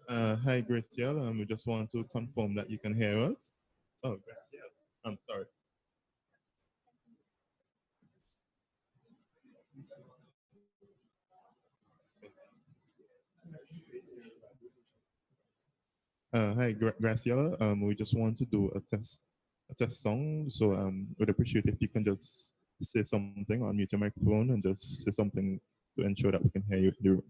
Hi, Graciela. We just want to confirm that you can hear us. Oh, Graciela. I'm sorry. Hi, Graciela. We just want to do a test song. So we'd appreciate if you can just say something, unmute your microphone, and just say something to ensure that we can hear you in the room.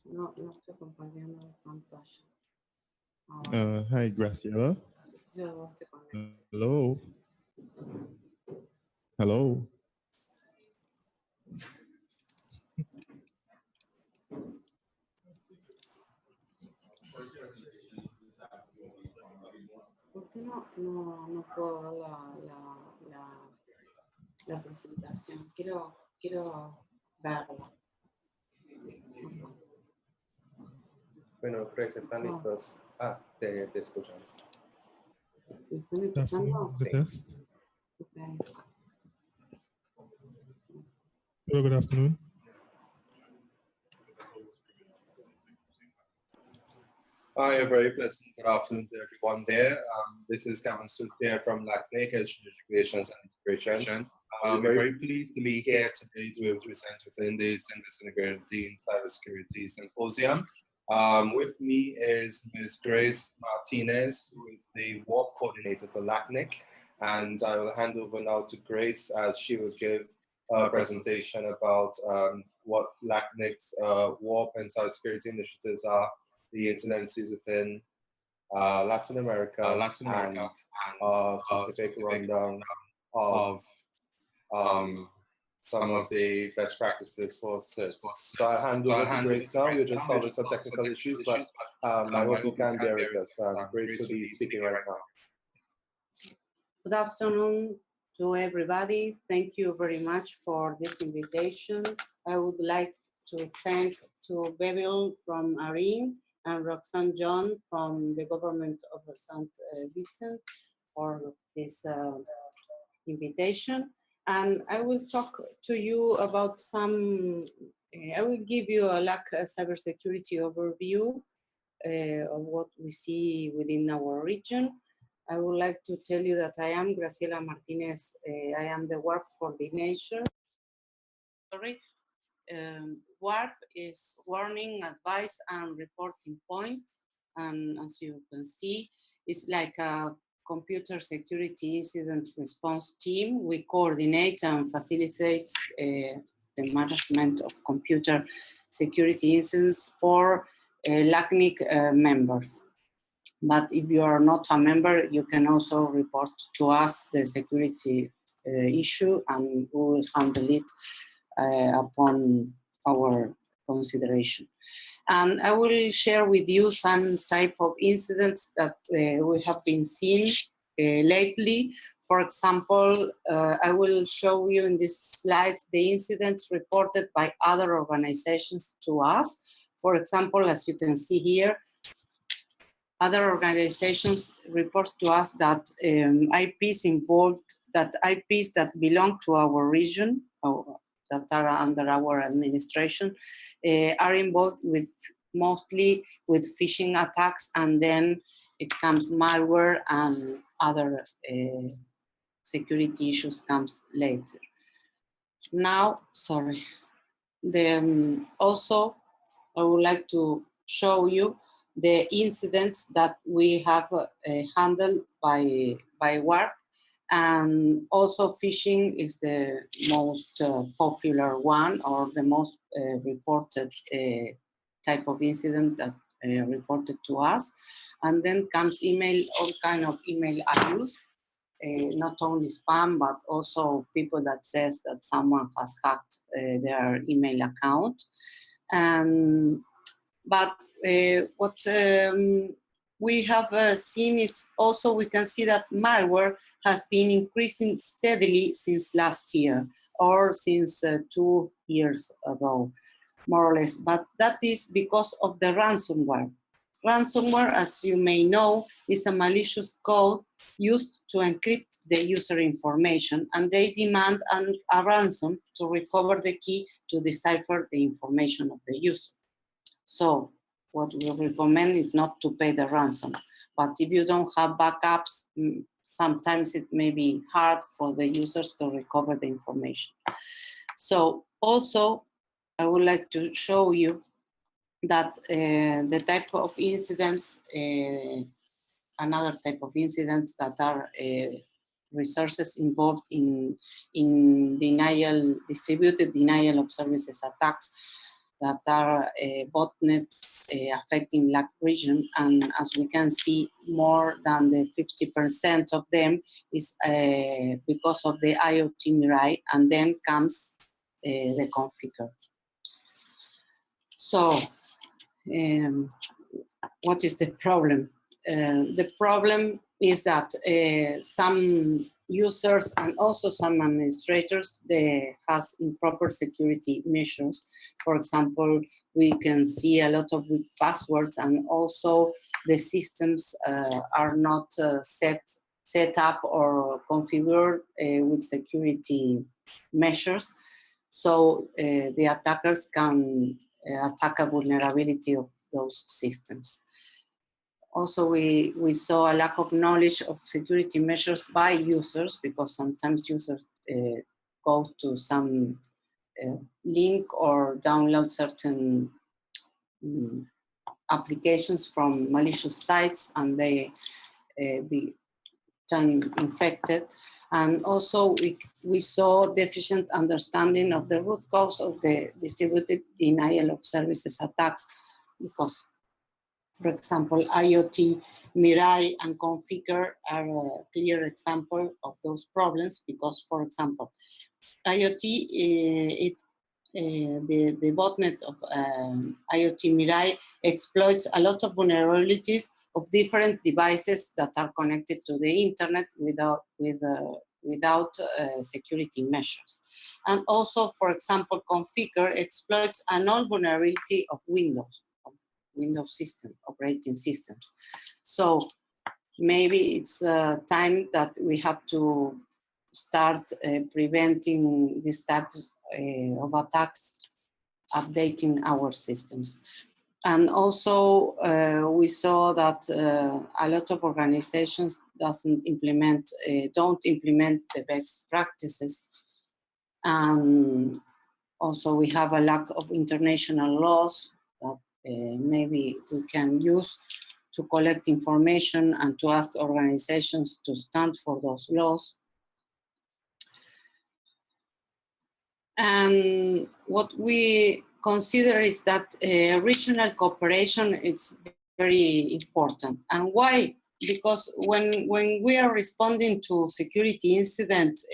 No estoy acompañando la pantalla. Hi, Graciela. Hello. Hello. ¿Por qué no puedo ver la presentación? Quiero verla. Bueno, Chris, ¿están listos? Ah, te escuchan. ¿Me están escuchando? The test. Okay. Hello, good afternoon. Hi, a very pleasant good afternoon to everyone there. This is Gavin Swift here from LACNIC, Educations and Integration. We're very pleased to be here today to be able to present within the St Vincent Grenadines Cyber Security Symposium. With me is Ms. Grace Martinez, who is the WARP coordinator for LACNIC. And I will hand over now to Grace as she will give a presentation about what LACNIC's WARP and cybersecurity initiatives are, the incidences within Latin America, and specific rundown of some of the best practices for CIS. So I'll hand over to Grace now. We're just solving some technical issues, but I hope you can bear with us. Grace will be speaking right now. Good afternoon to everybody. Thank you very much for this invitation. I would like to thank to Beville from ARIN and Roxanne John from the government of St Vincent for this invitation. And I will talk to you about I will give you a cybersecurity overview of what we see within our region. I would like to tell you that I am Graciela Martinez. I am the WARP coordinator. WARP is Warning, Advice, and Reporting Point. And as you can see, it's like a computer security incident response team. We coordinate and facilitate the management of computer security incidents for LACNIC members. But if you are not a member, you can also report to us the security issue, and we will handle it upon our consideration. And I will share with you some type of incidents that we have been seeing lately. For example, I will show you in this slide the incidents reported by other organizations to us. For example, as you can see here, other organizations report to us that IPs involved, that IPs that belong to our region, or that are under our administration, are involved with mostly with phishing attacks, and then it comes malware and other security issues comes later. Now, sorry. Also, I would like to show you the incidents that we have handled by WARP, and also phishing is the most popular one, or the most reported type of incident that reported to us. And then comes email, all kind of email abuse, not only spam, but also people that says that someone has hacked their email account. But what we have seen, it's also, we can see that malware has been increasing steadily since last year, or since 2 years ago, more or less. But that is because of the ransomware. Ransomware, as you may know, is a malicious code used to encrypt the user information, and they demand a ransom to recover the key to decipher the information of the user. So what we recommend is not to pay the ransom. But if you don't have backups, sometimes it may be hard for the users to recover the information. So also, I would like to show you that the type of incidents, another type of incidents that are resources involved in distributed denial of services attacks, that are botnets affecting LAC region. And as we can see, more than the 50% of them is because of the IoT Mirai, and then comes the configure. So, what is the problem? The problem is that some users and also some administrators, they has improper security measures. For example, we can see a lot of weak passwords, and also the systems are not set up or configured with security measures. So the attackers can attack a vulnerability of those systems. Also, we saw a lack of knowledge of security measures by users, because sometimes users go to some link or download certain applications from malicious sites, and they become infected. And also we saw deficient understanding of the root cause of the distributed denial of services attacks, because, for example, IoT Mirai and Configure are a clear example of those problems, because, for example, IoT, the botnet of IoT Mirai exploits a lot of vulnerabilities of different devices that are connected to the internet without security measures. And also, for example, Configure exploits an old vulnerability of Windows system, operating systems. So maybe it's time that we have to start preventing these types of attacks, updating our systems. And also we saw that a lot of organizations don't implement the best practices. And also we have a lack of international laws that maybe we can use to collect information and to ask organizations to stand for those laws. And what we consider is that regional cooperation is very important. And why? Because when we are responding to security incidents,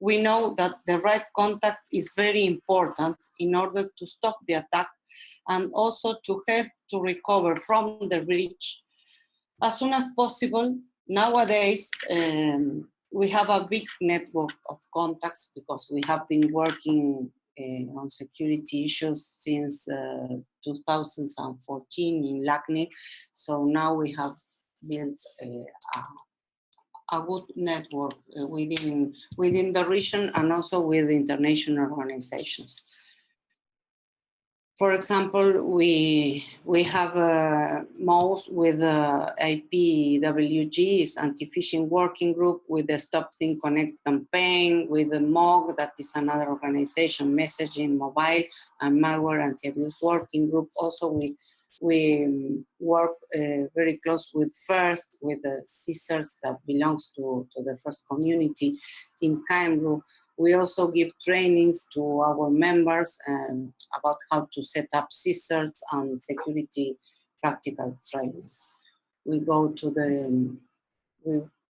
we know that the right contact is very important in order to stop the attack, and also to help to recover from the breach as soon as possible. Nowadays, we have a big network of contacts, because we have been working on security issues since 2014 in LACNIC. So now we have built a good network within the region, and also with international organizations. For example, we have a MOUS with IPWG's anti-phishing working group, with the Stop Think Connect campaign, with the MOG, that is another organization, messaging, mobile, and malware anti-abuse working group. Also, we work very close with FIRST, with the CSIRTs that belongs to the FIRST community in Cameroon. We also give trainings to our members about how to set up CSIRTs and security practical trainings. We go to the,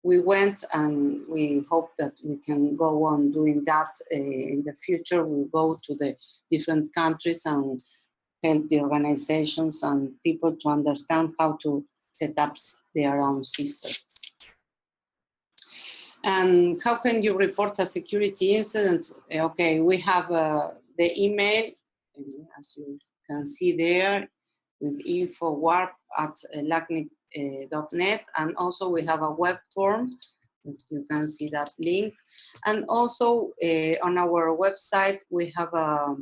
we went, and we hope that we can go on doing that in the future. We'll go to the different countries and help the organizations and people to understand how to set up their own CSIRTs. And how can you report a security incident? Okay, we have the email, as you can see there, with info@lacnic.net, and also we have a web form. You can see that link. And also on our website, we have a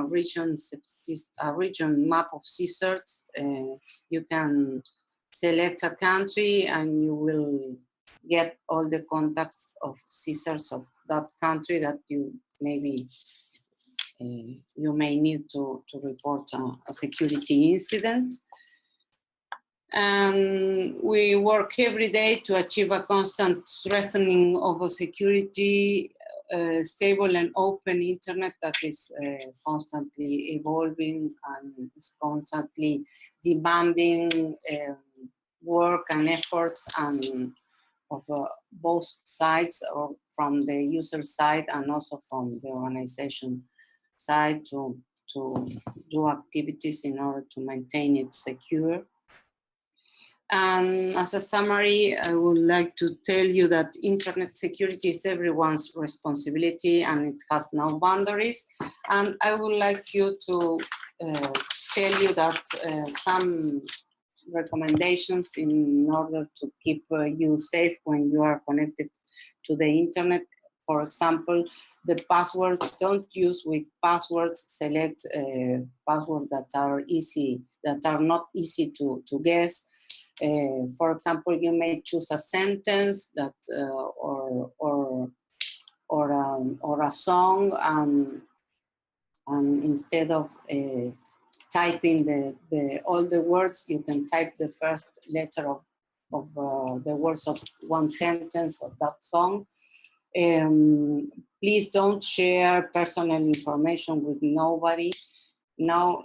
region map of CSIRTs. You can select a country and you will get all the contacts of CSIRTs of that country that you maybe you may need to report a security incident. And we work every day to achieve a constant strengthening of a security, stable and open internet that is constantly evolving and is constantly demanding work and efforts and of both sides, or from the user side and also from the organization side, to do activities in order to maintain it secure. And as a summary, I would like to tell you that internet security is everyone's responsibility and it has no boundaries. And I would like you to tell you that some recommendations in order to keep you safe when you are connected to the internet. For example, the passwords, don't use weak passwords, select passwords that are easy, that are not easy to guess. For example, you may choose a sentence that or a song, and instead of typing all the words, you can type the first letter of the words of one sentence of that song. Please don't share personal information with nobody. No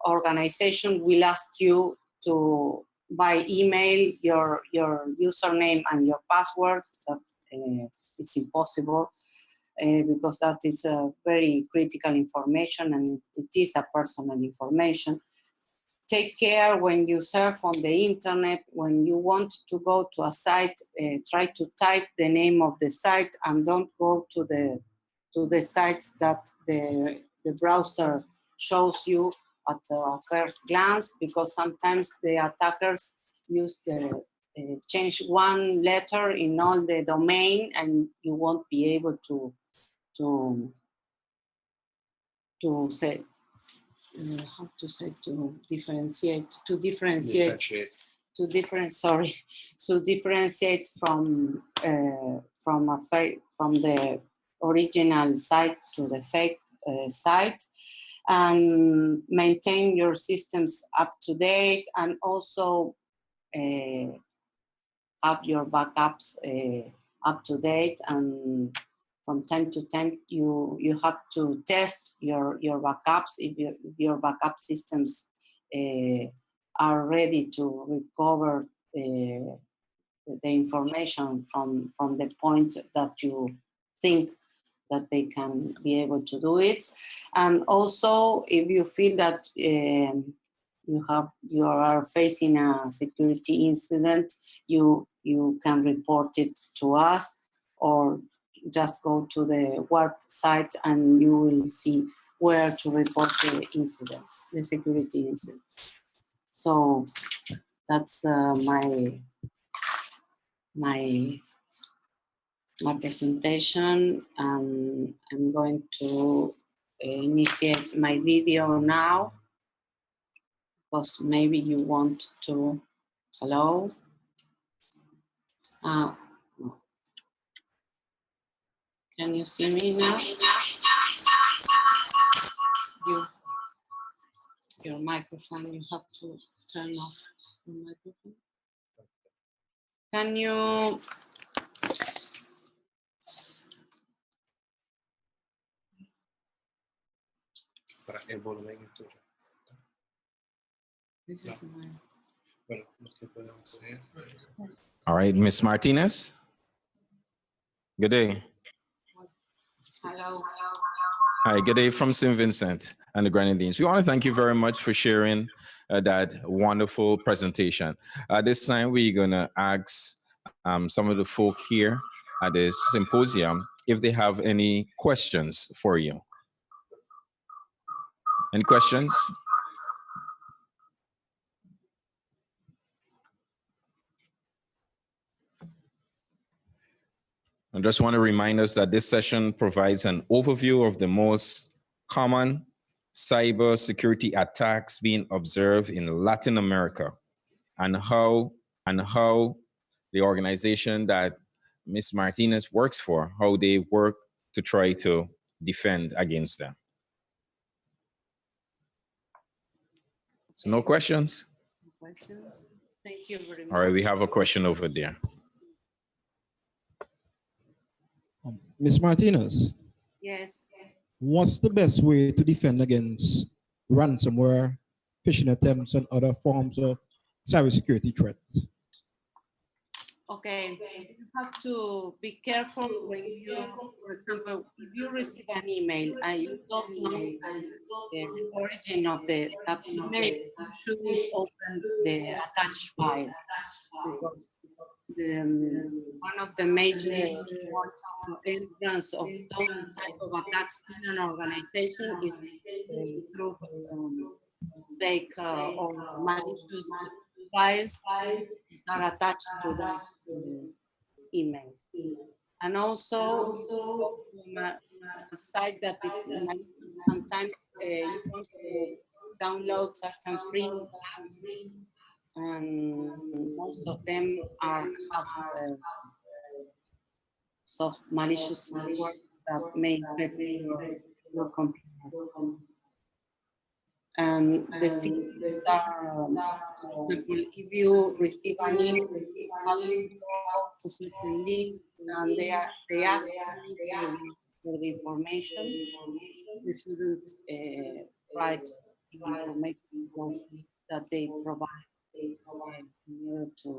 organization will ask you to by email your username and your password. It's impossible. Because that is very critical information and it is a personal information. Take care when you surf on the internet. When you want to go to a site, try to type the name of the site and don't go to the sites that the browser shows you at first glance, because sometimes the attackers use change one letter in all the domain and you won't be able to say to differentiate from the original site to the fake site, and maintain your systems up to date, and also have your backups up to date. And from time to time, you have to test your backups if your backup systems are ready to recover the information from the point that you think that they can be able to do it. And also, if you feel that you are facing a security incident, you can report it to us, or just go to the website and you will see where to report the incidents, the security incidents. So that's my presentation. I'm going to initiate my video now, because maybe you want to. Hello. Can you see me now? Your microphone, you have to turn off the microphone. Can you? This is my... All right, Ms. Martinez. Good day. Hello. Hi, good day from St Vincent and the Grenadines. We want to thank you very much for sharing that wonderful presentation. At this time, we're going to ask some of the folk here at this symposium if they have any questions for you. Any questions? I just want to remind us that this session provides an overview of the most common cyber security attacks being observed in Latin America and how the organization that Ms. Martinez works for, how they work to try to defend against them. So no questions? No questions. Thank you very much. All right, we have a question over there. Ms. Martinez. Yes. What's the best way to defend against ransomware, phishing attempts, and other forms of cybersecurity threats? Okay, you have to be careful when you, for example, if you receive an email and you don't know the origin of that email, you shouldn't open the attached file, because one of the major points of entrance of those type of attacks in an organization is through fake or malicious files that are attached to the emails. And also from a site that is sometimes you want to download certain free apps, and most of them have soft malicious software that may affect your computer. And the features are, for example, if you receive an email, to certain link, and they ask you for the information, you shouldn't write the information that they provide in order to,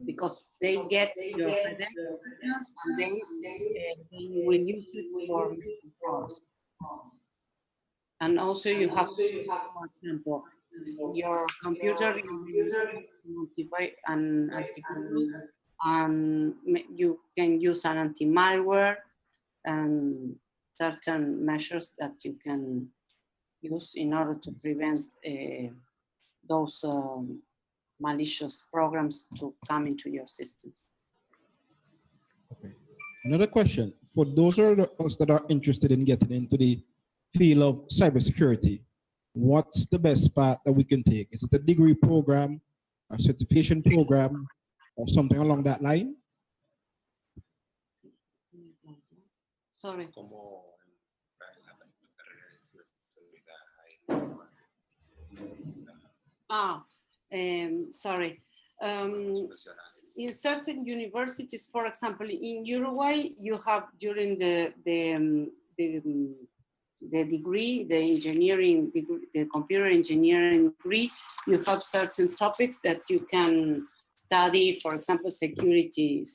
because they get your credentials and then they will use it for making frauds. And also you have, for example, your computer and you can use an anti-malware and certain measures that you can use in order to prevent those malicious programs to come into your systems. Okay. Another question, for those of us that are interested in getting into the field of cybersecurity, what's the best path that we can take? Is it a degree program, a certification program, or something along that line? Sorry. Sorry. In certain universities, for example, in Uruguay, you have during the degree, the engineering degree, the computer engineering degree, you have certain topics that you can study, for example, security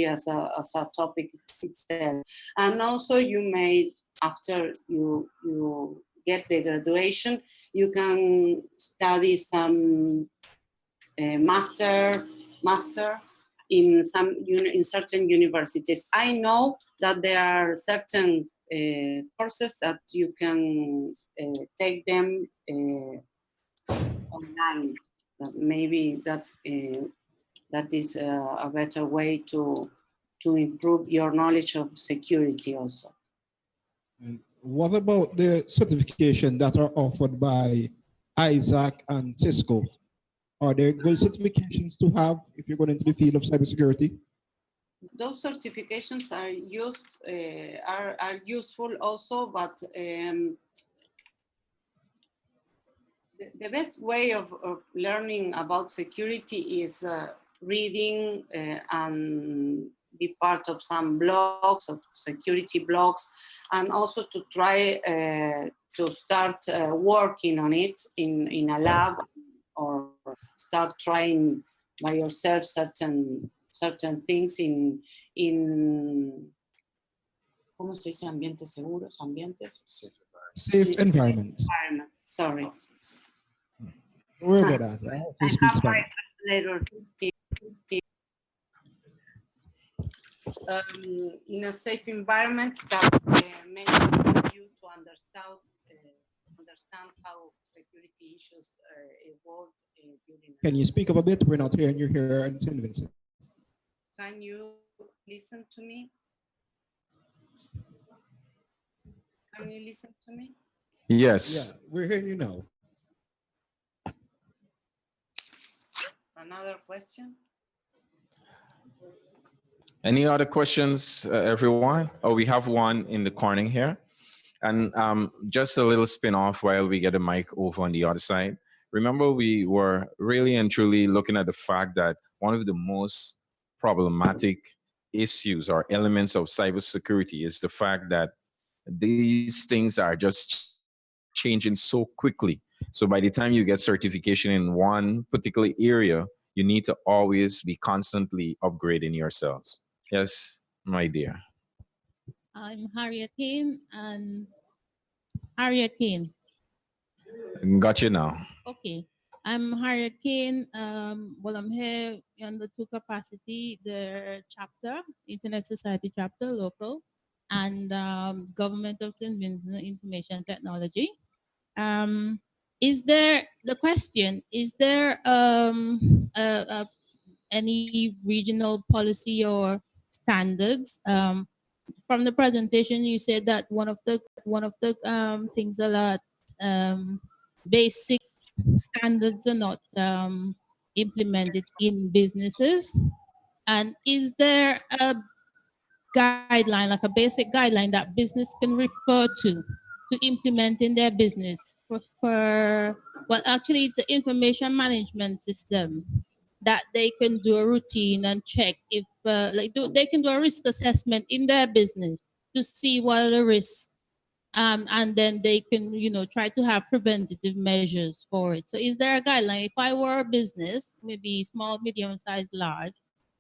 as a topic itself. And also you may, after you get the graduation, you can study some master in certain universities. I know that there are certain courses that you can take them online. That maybe that is a better way to improve your knowledge of security also. And What about the certification that are offered by Isaac and Cisco? Are there good certifications to have if you're going into the field of cybersecurity? Those certifications are used are useful also, but the best way of learning about security is reading and be part of some blogs, of security blogs, and also to try to start working on it in a lab, or start trying by yourself certain things in ¿cómo se dice? Ambientes seguros, ambientes. Safe environments. Sorry. Where about that? I also speak Spanish. In a safe environment that makes you to understand how security issues evolved during. Can you speak up a bit? We're not hearing you here in St Vincent. Can you listen to me? Can you listen to me? Yes. Yeah, we're hearing you now. Another question? Any other questions, everyone? Oh, we have one in the corner here. And just a little spin off while we get a mic over on the other side. Remember, we were really and truly looking at the fact that one of the most problematic issues or elements of cybersecurity is the fact that these things are just changing so quickly. So by the time you get certification in one particular area, you need to always be constantly upgrading yourselves. Yes, my dear. I'm Harriet Kane, and Harriet Kane. Got you now. Okay. I'm Harriet Kane. Well, I'm here on the two capacity, the chapter, Internet Society chapter, local, and Government of St. Vincent Information Technology. Is there any regional policy or standards? From the presentation, you said that one of the things a lot basic standards are not implemented in businesses. And is there a guideline, like a basic guideline that business can refer to implement in their business well, actually it's an information management system that they can do a routine and check if they can do a risk assessment in their business to see what are the risks, and then they can try to have preventative measures for it. So is there a guideline, if I were a business, maybe small, medium sized, large,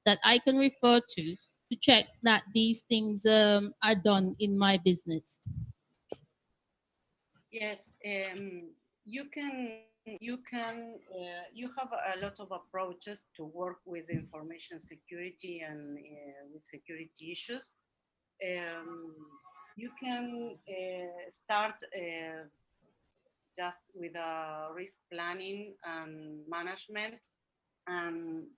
that I can refer to check that these things are done in my business? Yes, you have a lot of approaches to work with information security and with security issues. You can start just with risk planning and management, and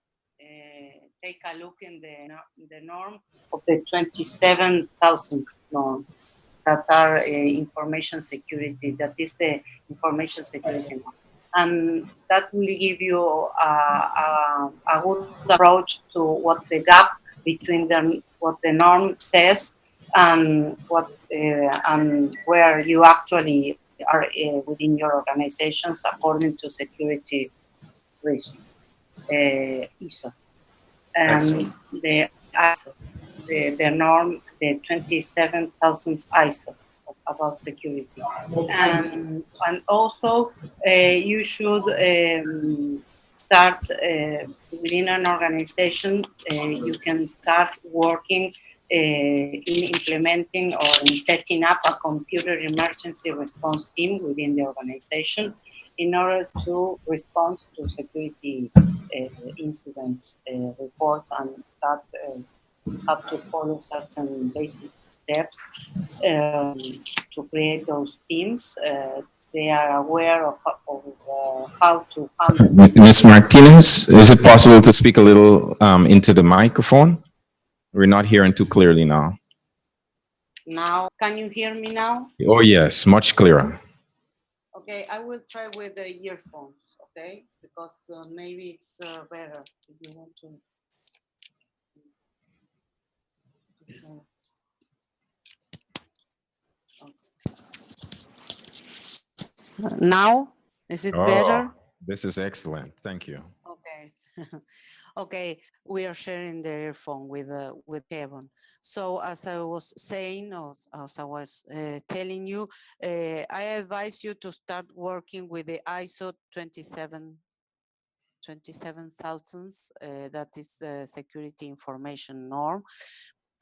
take a look in the norm of the 27,000 norm that are information security. That is the information security norm. And that will give you a good approach to what the gap between what the norm says and what and where you actually are within your organizations according to security risks. ISO. The ISO, the norm, the 27,000 ISO about security. And also you should start within an organization, you can start working in implementing or in setting up a computer emergency response team within the organization in order to respond to security incidents reports, and that have to follow certain basic steps to create those teams. They are aware of how to handle. Ms. Martinez, is it possible to speak a little into the microphone? We're not hearing too clearly now. Now, can you hear me now? Oh, yes, much clearer. Okay, I will try with the earphones, okay? Because maybe it's better if you want to. Now, is it better? This is excellent. Thank you. Okay. Okay, we are sharing the earphone with Kevin. So as I was saying, or as I was telling you, I advise you to start working with the ISO 27000, that is the security information norm,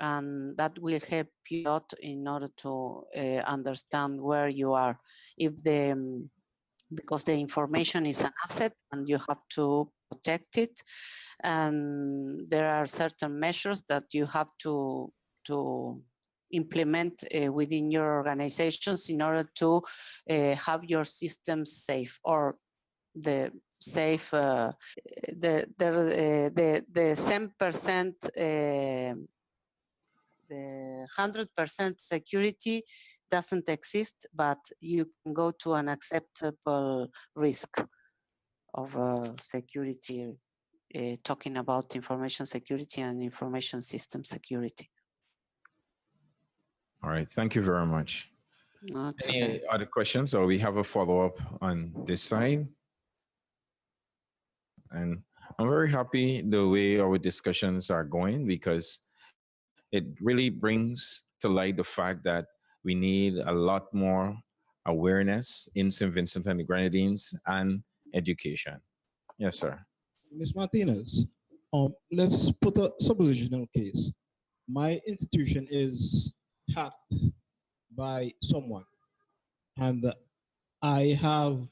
and that will help you a lot in order to understand where you are. If the because the information is an asset and you have to protect it, and there are certain measures that you have to implement within your organizations in order to have your systems safe, or the safe the 10% the 100% security doesn't exist, but you can go to an acceptable risk of security, talking about information security and information system security. All right, thank you very much. Any other questions, or we have a follow-up on this side? And I'm very happy the way our discussions are going, because it really brings to light the fact that we need a lot more awareness in St. Vincent and the Grenadines and education. Yes, sir. Ms. Martinez, let's put a suppositional case. My institution is hacked by someone, and I have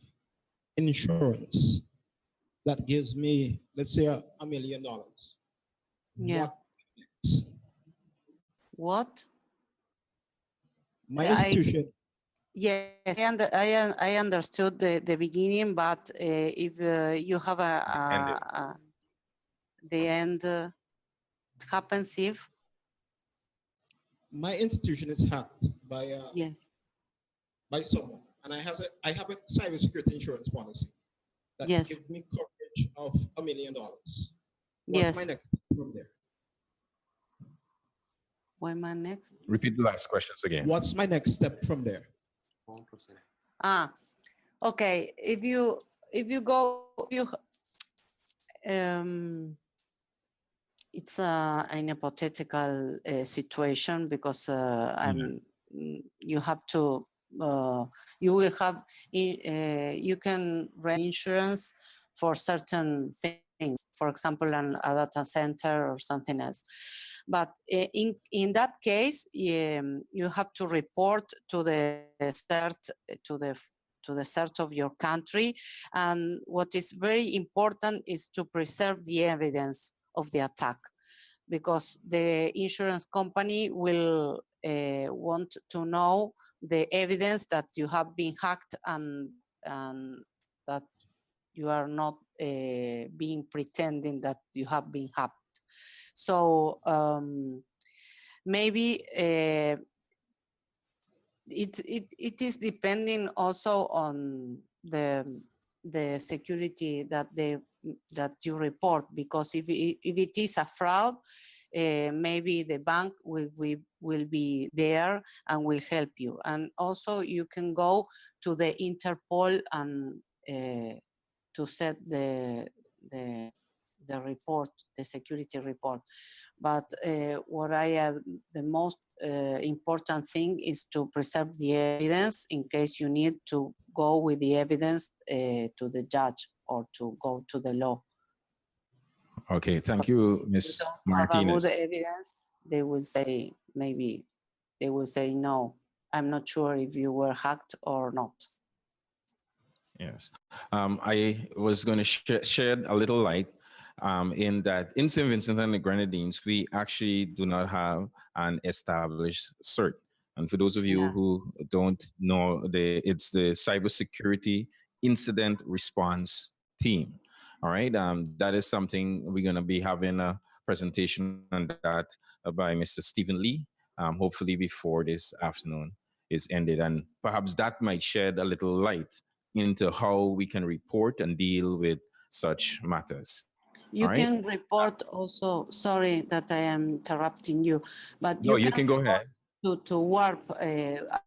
insurance that gives me, let's say, $1 million. Yeah. What? My institution. Yes, I understood the beginning, but if you have the end happens if my institution is hacked by yes, by someone, and I have a cybersecurity insurance policy that yes, gives me coverage of $1 million. What's yes. my next from there? Why my next? Repeat the last questions again. What's my next step from there? Okay. If you go, it's an hypothetical situation, because you have to you will have you can rent insurance for certain things, for example, a data center or something else. But in that case, you have to report to the CERT, to the CERT of your country. And what is very important is to preserve the evidence of the attack, because the insurance company will want to know the evidence that you have been hacked, and that you are not being pretending that you have been hacked. So maybe it is depending also on the security that you report, because if it is a fraud, maybe the bank will be there and will help you. And also you can go to the Interpol and to set the report, the security report. But what the most important thing is to preserve the evidence in case you need to go with the evidence to the judge or to go to the law. Okay, thank you, Ms. Martinez. Have a good evidence, they will say, maybe they will say, no, I'm not sure if you were hacked or not. Yes, I was going to shed a little light in that in St. Vincent and the Grenadines, we actually do not have an established CERT. And for those of you who don't know, it's the Cybersecurity Incident Response Team. All right, that is something we're going to be having a presentation on that by Mr. Stephen Lee hopefully before this afternoon is ended. And perhaps that might shed a little light into how we can report and deal with such matters. You All right? can report also, sorry that I am interrupting you, but No, you can go ahead. To WARP,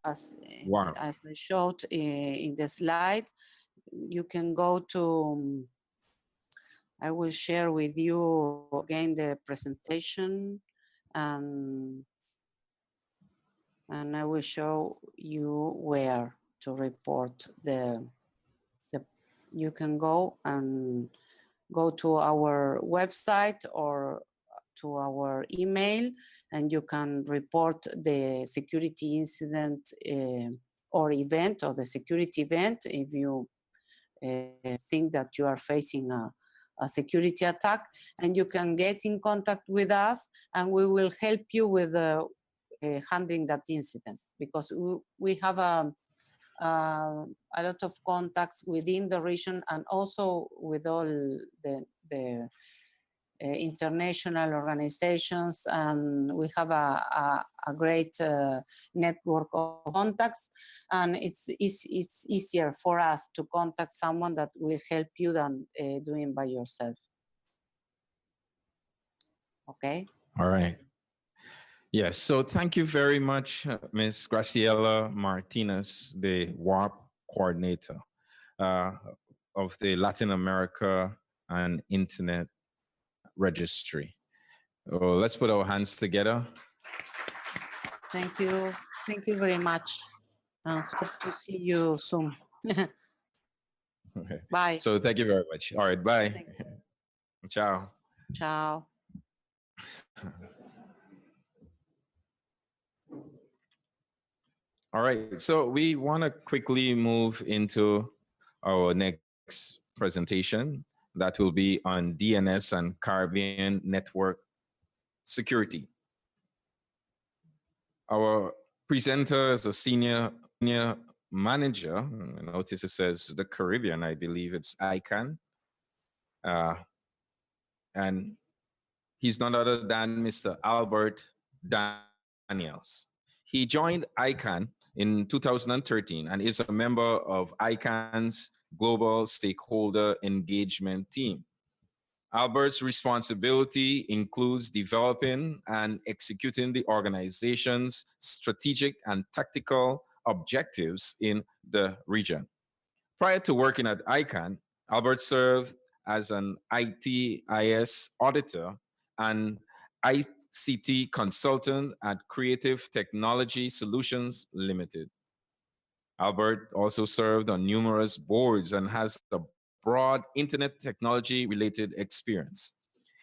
as WARP. I showed in the slide. You can go to, I will share with you again the presentation, and I will show you where to report you can go to our website or to our email, and you can report the security incident or event, or the security event, if you think that you are facing a security attack, and you can get in contact with us, and we will help you with handling that incident, because we have a lot of contacts within the region and also with all the international organizations, and we have a great network of contacts, and it's easier for us to contact someone that will help you than doing by yourself. Okay. All right. Yes, so thank you very much, Ms. Graciela Martinez, the WARP coordinator of the Latin America and Internet Registry. Let's put our hands together. Thank you. Thank you very much. And hope to see you soon. Okay. Bye. So thank you very much. All right, bye. Ciao. Ciao. All right, so we want to quickly move into our next presentation that will be on DNS and Caribbean network security. Our presenter is a senior manager. I notice it says the Caribbean, I believe it's ICANN. And he's none other than Mr. Albert Daniels. He joined ICANN in 2013 and is a member of ICANN's Global Stakeholder Engagement Team. Albert's responsibility includes developing and executing the organization's strategic and tactical objectives in the region. Prior to working at ICANN, Albert served as an ITIS auditor and ICT consultant at Creative Technology Solutions Limited. Albert also served on numerous boards and has a broad internet technology related experience.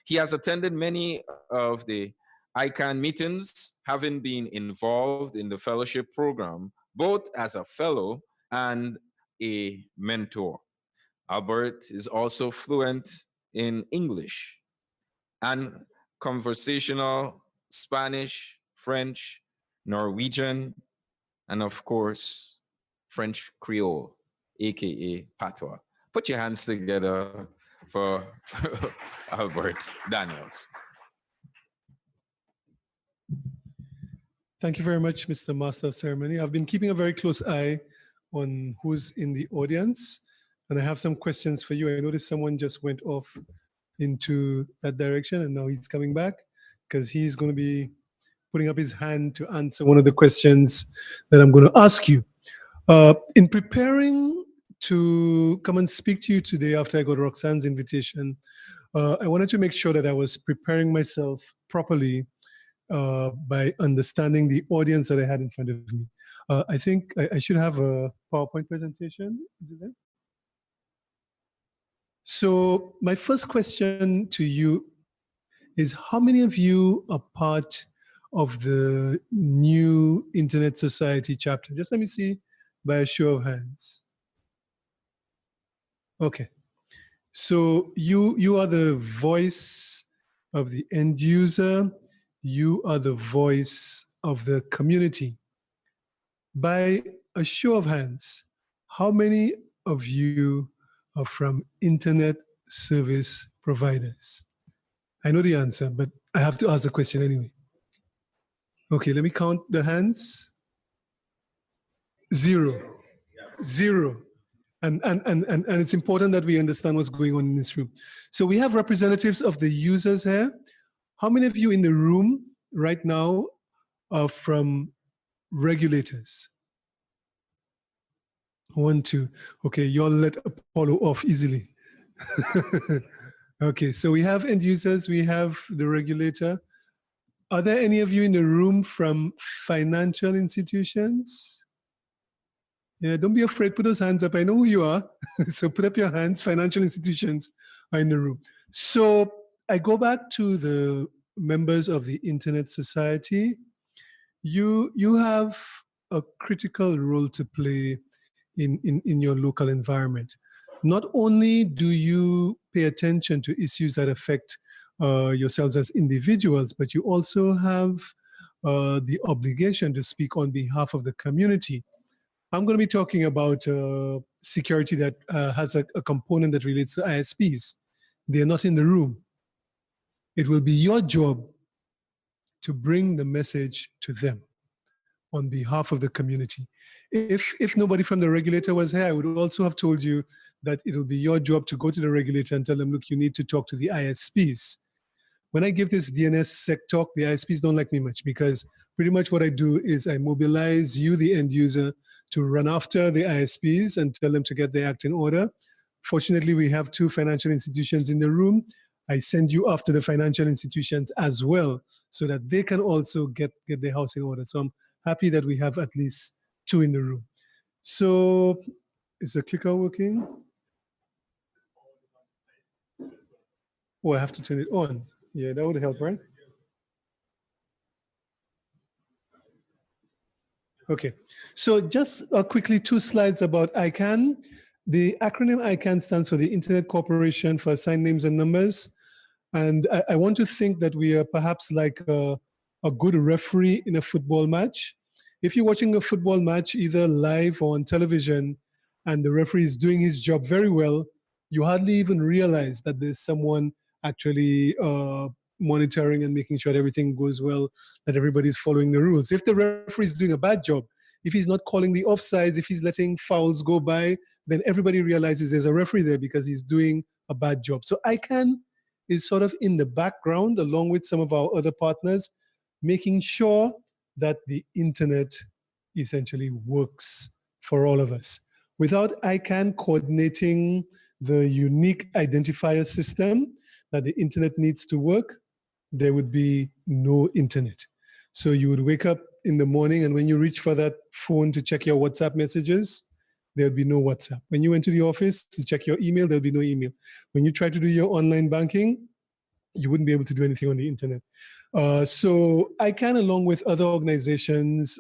He has attended many of the ICANN meetings, having been involved in the fellowship program, both as a fellow and a mentor. Albert is also fluent in English and conversational Spanish, French, Norwegian, and of course, French Creole, AKA Patois. Put your hands together for Albert Daniels. Thank you very much, Mr. Master of Ceremony. I've been keeping a very close eye on who's in the audience, and I have some questions for you. I noticed someone just went off into that direction, and now he's coming back because he's going to be putting up his hand to answer one of the questions that I'm going to ask you. In preparing to come and speak to you today after I got Roxanne's invitation, I wanted to make sure that I was preparing myself properly by understanding the audience that I had in front of me. I think I should have a PowerPoint presentation. Is it there? So my first question to you is, how many of you are part of the new Internet Society chapter? Just let me see by a show of hands. Okay. So you are the voice of the end user. You are the voice of the community. By a show of hands, how many of you are from internet service providers? I know the answer, but I have to ask the question anyway. Okay, let me count the hands. 0. 0. And it's important that we understand what's going on in this room. So we have representatives of the users here. How many of you in the room right now are from regulators? 1, 2. Okay, y'all let Apollo off easily. Okay, so we have end users, we have the regulator. Are there any of you in the room from financial institutions? Yeah, don't be afraid, put those hands up. I know who you are. So put up your hands, financial institutions are in the room. So I go back to the members of the Internet Society. You have a critical role to play in your local environment. Not only do you pay attention to issues that affect yourselves as individuals, but you also have the obligation to speak on behalf of the community. I'm going to be talking about security that has a component that relates to ISPs. They're not in the room. It will be your job to bring the message to them on behalf of the community. If nobody from the regulator was here, I would also have told you that it'll be your job to go to the regulator and tell them, look, you need to talk to the ISPs. When I give this DNS sec talk, the ISPs don't like me much because pretty much what I do is I mobilize you, the end user, to run after the ISPs and tell them to get their act in order. Fortunately, we have 2 financial institutions in the room. I send you after the financial institutions as well so that they can also get their house in order. So I'm happy that we have at least 2 in the room. So is the clicker working? Oh, I have to turn it on. Yeah, that would help, right? Okay, so just quickly 2 slides about ICANN. The acronym ICANN stands for the Internet Corporation for Assigned Names and Numbers. And I want to think that we are perhaps like a good referee in a football match. If you're watching a football match, either live or on television, and the referee is doing his job very well, you hardly even realize that there's someone actually monitoring and making sure that everything goes well, that everybody's following the rules. If the referee is doing a bad job, if he's not calling the offsides, if he's letting fouls go by, then everybody realizes there's a referee there because he's doing a bad job. So ICANN is sort of in the background along with some of our other partners, making sure that the internet essentially works for all of us. Without ICANN coordinating the unique identifier system that the internet needs to work, there would be no internet. So you would wake up in the morning and when you reach for that phone to check your WhatsApp messages, there'll be no WhatsApp. When you went to the office to check your email, there'll be no email. When you try to do your online banking, you wouldn't be able to do anything on the internet. So ICANN, along with other organizations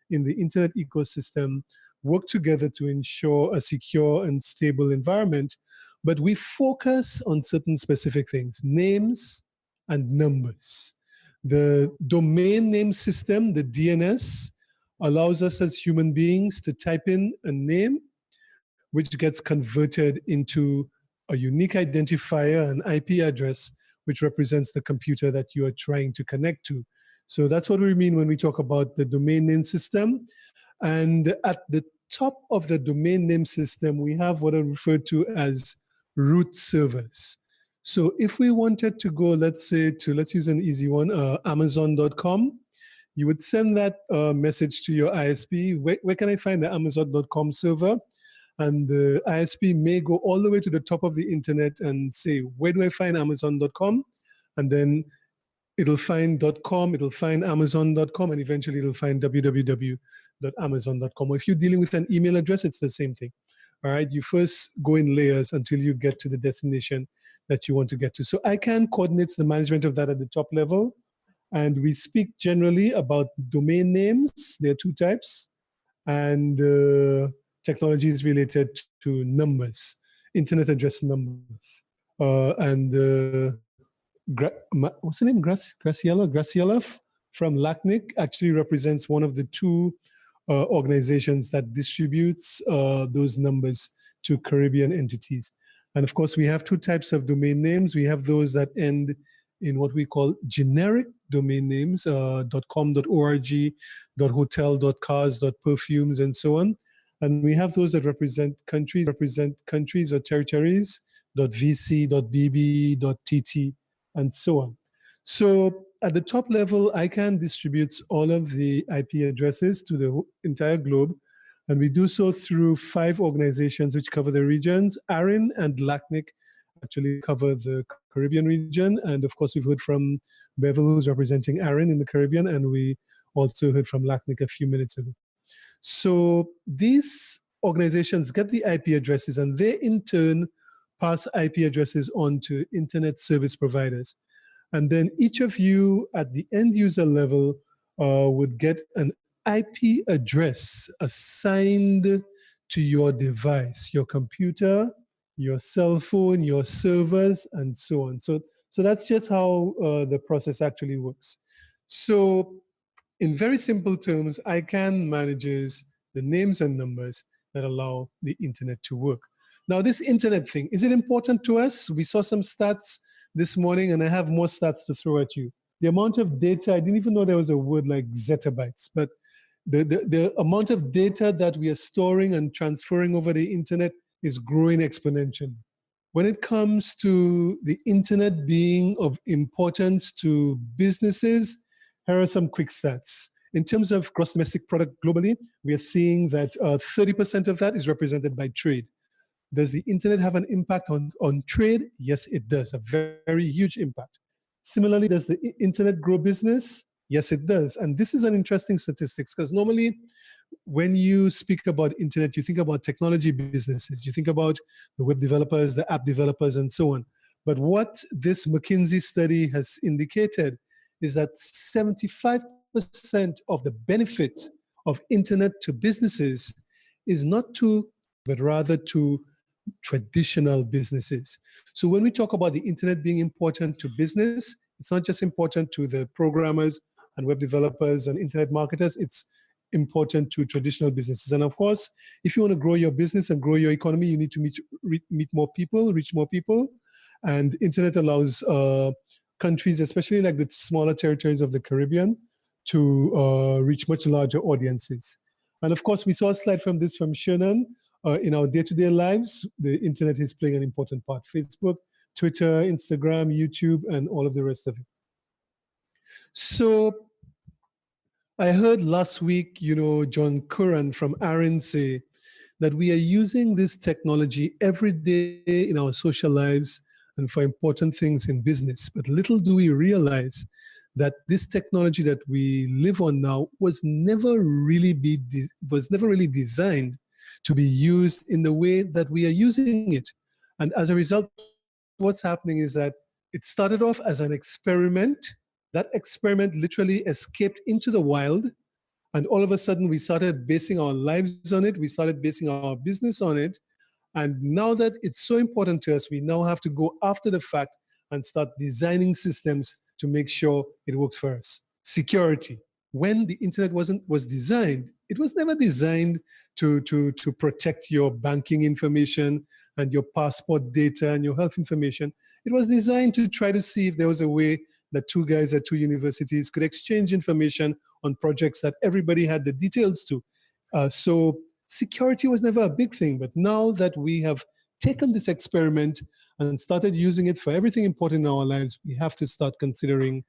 in the internet ecosystem, work together to ensure a secure and stable environment, but we focus on certain specific things, names and numbers. The domain name system, the DNS, allows us as human beings to type in a name, which gets converted into a unique identifier, an IP address, which represents the computer that you are trying to connect to. So that's what we mean when we talk about the domain name system. And at the top of the domain name system, we have what are referred to as root servers. So if we wanted to go, let's say, let's use an easy one, Amazon.com, you would send that message to your ISP. Where can I find the Amazon.com server? And the ISP may go all the way to the top of the internet and say, where do I find Amazon.com? And then it'll find .com, it'll find Amazon.com, and eventually it'll find www.amazon.com. Or if you're dealing with an email address, it's the same thing. All right, you first go in layers until you get to the destination that you want to get to. So ICANN coordinates the management of that at the top level. And we speak generally about domain names. There are 2 types. And technologies related to numbers, internet address numbers. What's the name? Graciela from LACNIC actually represents one of the 2 organizations that distributes those numbers to Caribbean entities. And of course, we have 2 types of domain names. We have those that end in what we call generic domain names, .com, .org, .hotel, .cars, .perfumes, and so on. And we have those that represent countries or territories, .vc, .bb, .tt, and so on. So at the top level, ICANN distributes all of the IP addresses to the entire globe. And we do so through 5 organizations which cover the regions. ARIN and LACNIC actually cover the Caribbean region. And of course, we've heard from Bevel, who's representing ARIN in the Caribbean. And we also heard from LACNIC a few minutes ago. So these organizations get the IP addresses, and they in turn pass IP addresses on to internet service providers. And then each of you at the end user level would get an IP address assigned to your device, your computer, your cell phone, your servers, and so on. So that's just how the process actually works. So in very simple terms, ICANN manages the names and numbers that allow the internet to work. Now, this internet thing, is it important to us? We saw some stats this morning, and I have more stats to throw at you. The amount of data, I didn't even know there was a word like zettabytes, but the amount of data that we are storing and transferring over the internet is growing exponentially. When it comes to the internet being of importance to businesses, here are some quick stats. In terms of gross domestic product globally, we are seeing that 30% of that is represented by trade. Does the internet have an impact on trade? Yes, it does, a very, very huge impact. Similarly, does the internet grow business? Yes, it does. And this is an interesting statistics, because normally when you speak about internet, you think about technology businesses, you think about the web developers, the app developers, and so on. But what this McKinsey study has indicated is that 75% of the benefit of internet to businesses is not to, but rather to traditional businesses. So when we talk about the internet being important to business, it's not just important to the programmers and web developers and internet marketers, it's important to traditional businesses. And of course, if you want to grow your business and grow your economy, you need to meet more people, reach more people. And internet allows countries, especially like the smaller territories of the Caribbean, to reach much larger audiences. And of course, we saw a slide from Shannon. In our day-to-day lives, the internet is playing an important part. Facebook, Twitter, Instagram, YouTube, and all of the rest of it. So I heard last week, John Curran from ARIN say that we are using this technology every day in our social lives and for important things in business. But little do we realize that this technology that we live on now was never really designed to be used in the way that we are using it. And as a result, what's happening is that it started off as an experiment. That experiment literally escaped into the wild. And all of a sudden, we started basing our lives on it. We started basing our business on it. And now that it's so important to us, we now have to go after the fact and start designing systems to make sure it works for us. Security. When the internet was designed, it was never designed to protect your banking information and your passport data and your health information. It was designed to try to see if there was a way that 2 guys at 2 universities could exchange information on projects that everybody had the details to. So security was never a big thing, but now that we have taken this experiment and started using it for everything important in our lives, we have to start considering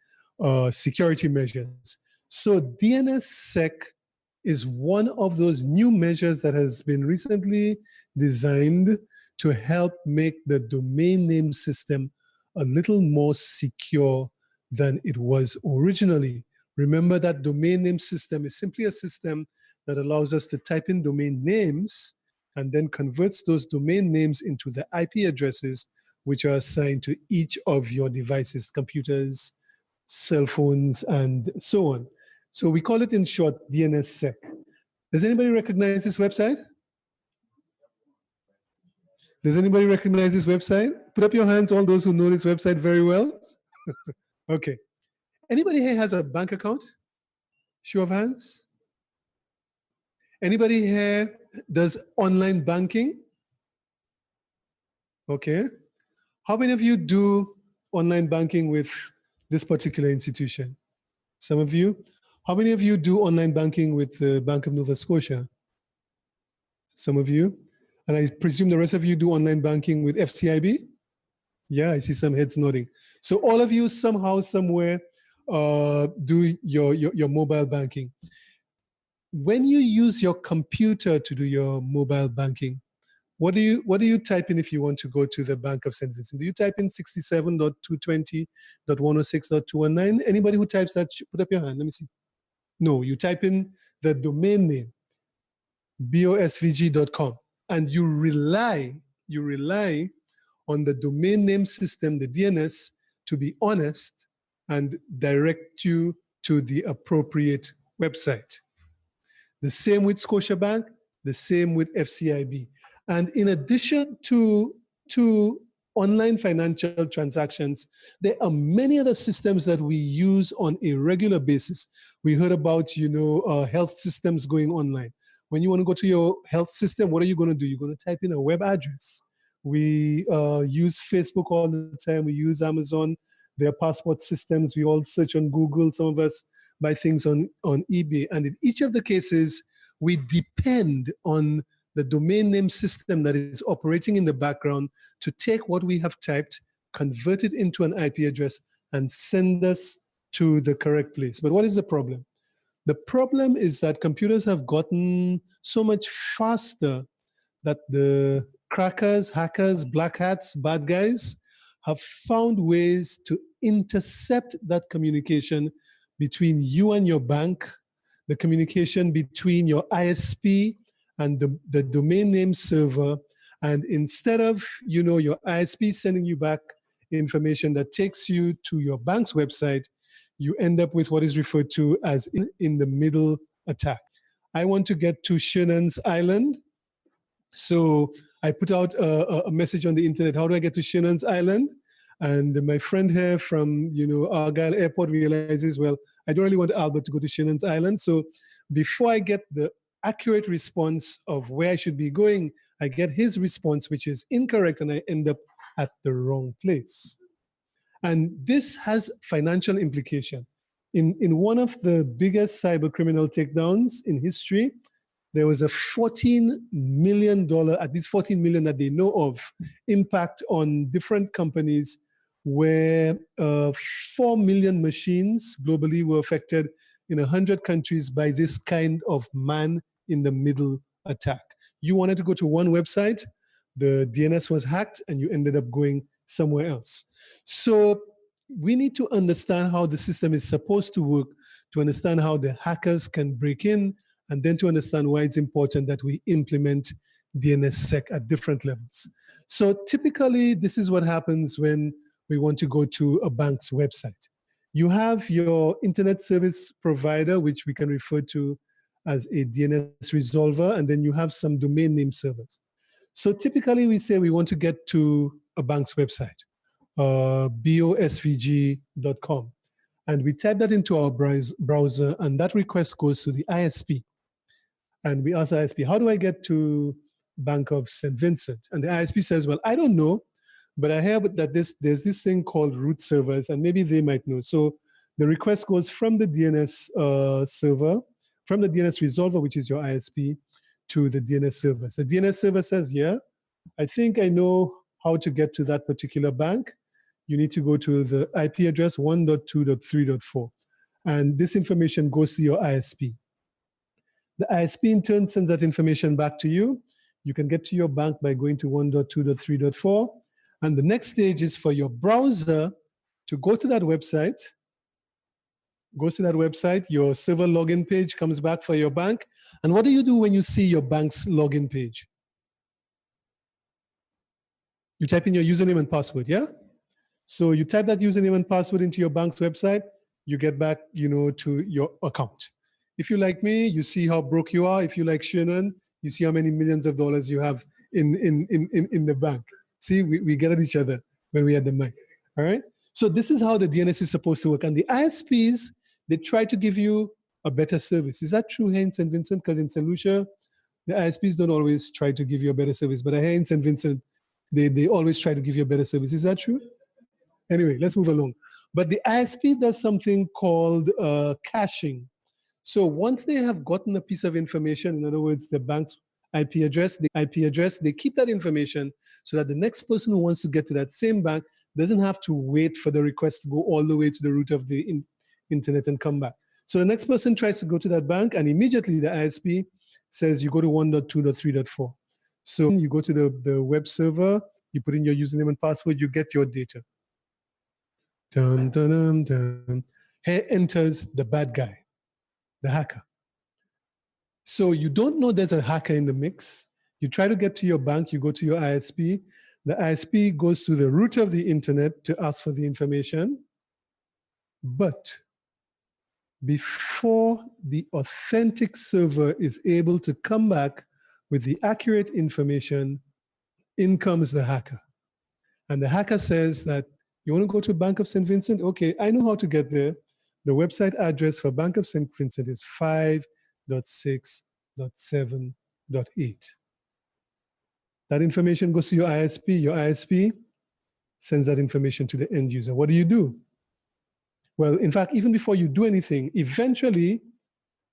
security measures. So DNSSEC is one of those new measures that has been recently designed to help make the domain name system a little more secure than it was originally. Remember that domain name system is simply a system that allows us to type in domain names and then converts those domain names into the IP addresses, which are assigned to each of your devices, computers, cell phones, and so on. So we call it in short DNSSEC. Does anybody recognize this website? Does anybody recognize this website? Put up your hands, all those who know this website very well. Okay. Anybody here has a bank account? Show of hands. Anybody here does online banking? Okay. How many of you do online banking with this particular institution? Some of you? How many of you do online banking with the Bank of Nova Scotia? Some of you? And I presume the rest of you do online banking with FCIB? Yeah, I see some heads nodding. So all of you somehow, somewhere do your mobile banking. When you use your computer to do your mobile banking, what do you type in if you want to go to the Bank of St Vincent? Do you type in 67.220.106.219? Anybody who types that, put up your hand. Let me see. No, you type in the domain name, bosvg.com, and you rely on the domain name system, the DNS, to be honest and direct you to the appropriate website. The same with Scotiabank, the same with FCIB. And in addition to online financial transactions, there are many other systems that we use on a regular basis. We heard about, health systems going online. When you want to go to your health system, what are you going to do? You're going to type in a web address. We use Facebook all the time. We use Amazon, their passport systems. We all search on Google. Some of us buy things on eBay. And in each of the cases, we depend on the domain name system that is operating in the background to take what we have typed, convert it into an IP address, and send us to the correct place. But what is the problem? The problem is that computers have gotten so much faster that the crackers, hackers, black hats, bad guys have found ways to intercept that communication between you and your bank, the communication between your ISP and the domain name server. And instead of your ISP sending you back information that takes you to your bank's website, you end up with what is referred to as in the middle attack. I want to get to Shannon's Island. So I put out a message on the internet, how do I get to Shannon's Island? And my friend here from Argyle Airport realizes, well, I don't really want Albert to go to Shannon's Island. So before I get the accurate response of where I should be going, I get his response, which is incorrect, and I end up at the wrong place. And this has financial implication. In one of the biggest cyber criminal takedowns in history, there was a $14 million, at least $14 million that they know of, impact on different companies where 4 million machines globally were affected in 100 countries by this kind of man-in-the-middle attack. You wanted to go to one website, the DNS was hacked, and you ended up going somewhere else. So we need to understand how the system is supposed to work, to understand how the hackers can break in, and then to understand why it's important that we implement DNSSEC at different levels. So typically, this is what happens when we want to go to a bank's website. You have your internet service provider, which we can refer to as a DNS resolver, and then you have some domain name servers. So typically, we say we want to get to a bank's website, bosvg.com. And we type that into our browser, and that request goes to the ISP. And we ask the ISP, how do I get to Bank of St. Vincent? And the ISP says, well, I don't know, but I hear that there's this thing called root servers, and maybe they might know. So the request goes from the DNS server, from the DNS resolver, which is your ISP, to the DNS server. The DNS server says, yeah, I think I know how to get to that particular bank. You need to go to the IP address 1.2.3.4. And this information goes to your ISP. The ISP in turn sends that information back to you. You can get to your bank by going to 1.2.3.4. And the next stage is for your browser to go to that website, goes to that website, your server login page comes back for your bank. And what do you do when you see your bank's login page? You type in your username and password, yeah? So you type that username and password into your bank's website, you get back, to your account. If you're like me, you see how broke you are. If you like Shannon, you see how many millions of dollars you have in the bank. See, we get at each other when we had the mic, all right? So this is how the DNS is supposed to work. And the ISPs, they try to give you a better service. Is that true here in St. Vincent? Because in St. Lucia, the ISPs don't always try to give you a better service. But here in St. Vincent, they always try to give you a better service. Is that true? Anyway, let's move along. But the ISP does something called caching. So once they have gotten a piece of information, in other words, the bank's IP address, they keep that information so that the next person who wants to get to that same bank doesn't have to wait for the request to go all the way to the root of the internet and come back. So the next person tries to go to that bank, and immediately the ISP says you go to 1.2.3.4. So you go to the web server, you put in your username and password, you get your data. Dun, dun, dun, dun. Here enters the bad guy, the hacker. So you don't know there's a hacker in the mix. You try to get to your bank, you go to your ISP. The ISP goes to the root of the internet to ask for the information. But before the authentic server is able to come back with the accurate information, in comes the hacker. And the hacker says that, you want to go to Bank of St. Vincent? Okay, I know how to get there. The website address for Bank of St. Vincent is 5.6.7.8. That information goes to your ISP. Your ISP sends that information to the end user. What do? Well, in fact, even before you do anything, eventually,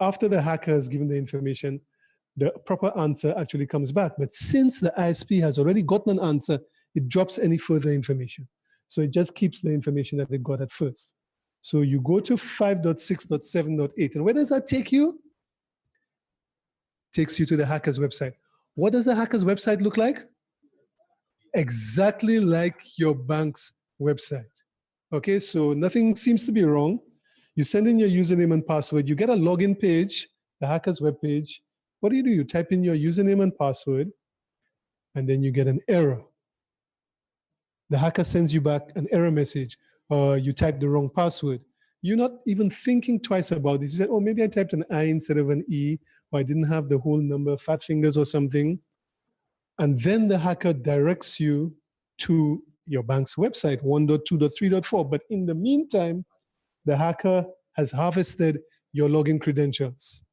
after the hacker has given the information, the proper answer actually comes back. But since the ISP has already gotten an answer, it drops any further information. So it just keeps the information that it got at first. So you go to 5.6.7.8. And where does that take you? Takes you to the hacker's website. What does the hacker's website look like? Exactly like your bank's website. Okay, so nothing seems to be wrong. You send in your username and password. You get a login page, the hacker's webpage. What do? You type in your username and password, and then you get an error. The hacker sends you back an error message, or you typed the wrong password. You're not even thinking twice about this. You said, oh, maybe I typed an I instead of an E, or I didn't have the whole number, fat fingers or something. And then the hacker directs you to your bank's website, 1.2.3.4. But in the meantime, the hacker has harvested your login credentials.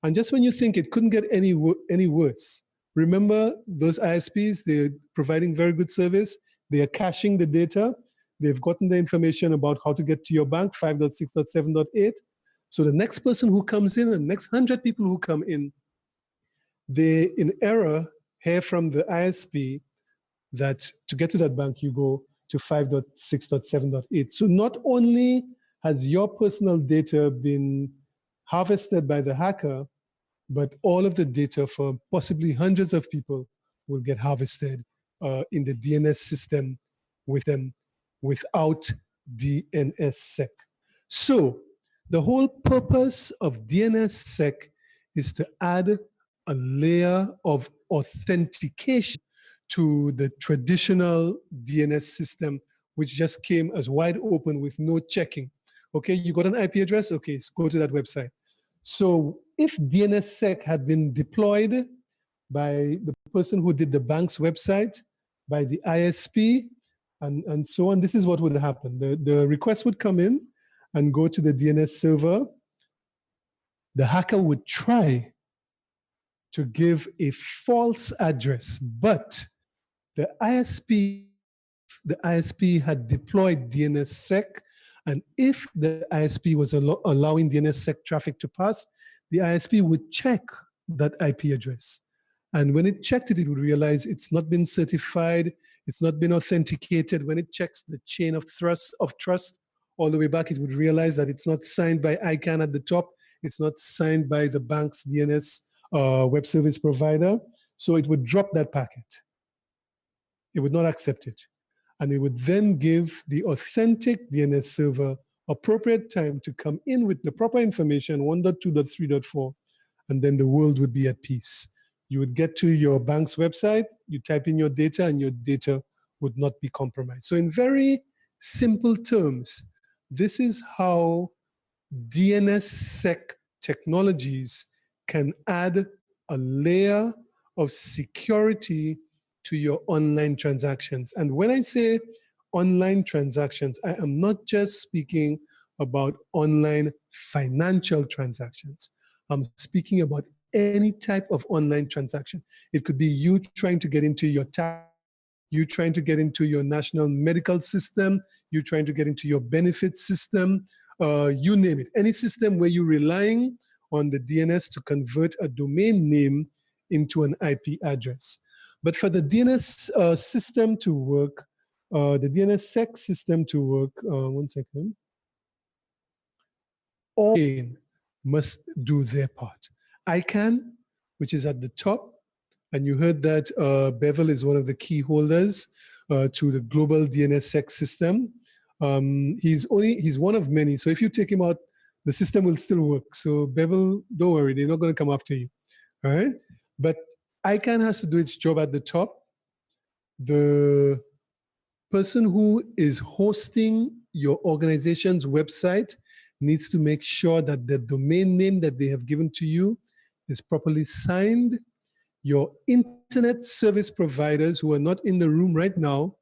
And just when you think it couldn't get any worse, remember those ISPs, they're providing very good service. They are caching the data. They've gotten the information about how to get to your bank, 5.6.7.8. So the next person who comes in, and the next 100 people who come in, they, in error, hear from the ISP that to get to that bank, you go to 5.6.7.8. So not only has your personal data been harvested by the hacker, but all of the data for possibly hundreds of people will get harvested in the DNS system with them without DNSSEC. So the whole purpose of DNSSEC is to add a layer of authentication to the traditional DNS system, which just came as wide open with no checking. Okay, you got an IP address? Okay, go to that website. So if DNSSEC had been deployed by the person who did the bank's website, by the ISP, and so on, this is what would happen. The request would come in and go to the DNS server. The hacker would try to give a false address, but the ISP had deployed DNSSEC, and if the ISP was allowing DNSSEC traffic to pass, the ISP would check that IP address. And when it checked it, it would realize it's not been certified, it's not been authenticated. When it checks the chain of trust all the way back, it would realize that it's not signed by ICANN at the top, it's not signed by the bank's DNS web service provider. So it would drop that packet. It would not accept it. And it would then give the authentic DNS server appropriate time to come in with the proper information, 1.2.3.4, and then the world would be at peace. You would get to your bank's website, you type in your data, and your data would not be compromised. So in very simple terms, this is how DNSSEC technologies can add a layer of security to your online transactions. And when I say online transactions, I am not just speaking about online financial transactions. I'm speaking about any type of online transaction. It could be you trying to get into your tax you're trying to get into your national medical system, you're trying to get into your benefit system, you name it. Any system where you're relying on the DNS to convert a domain name into an IP address. But for the DNS system to work, the DNSSEC system to work, one second, all must do their part. ICANN, which is at the top, and you heard that Bevel is one of the key holders to the global DNSSEC system. He's one of many. So if you take him out, the system will still work. So Bevel, don't worry, they're not going to come after you. All right. But ICANN has to do its job at the top. The person who is hosting your organization's website needs to make sure that the domain name that they have given to you is properly signed. Your internet service providers who are not in the room right now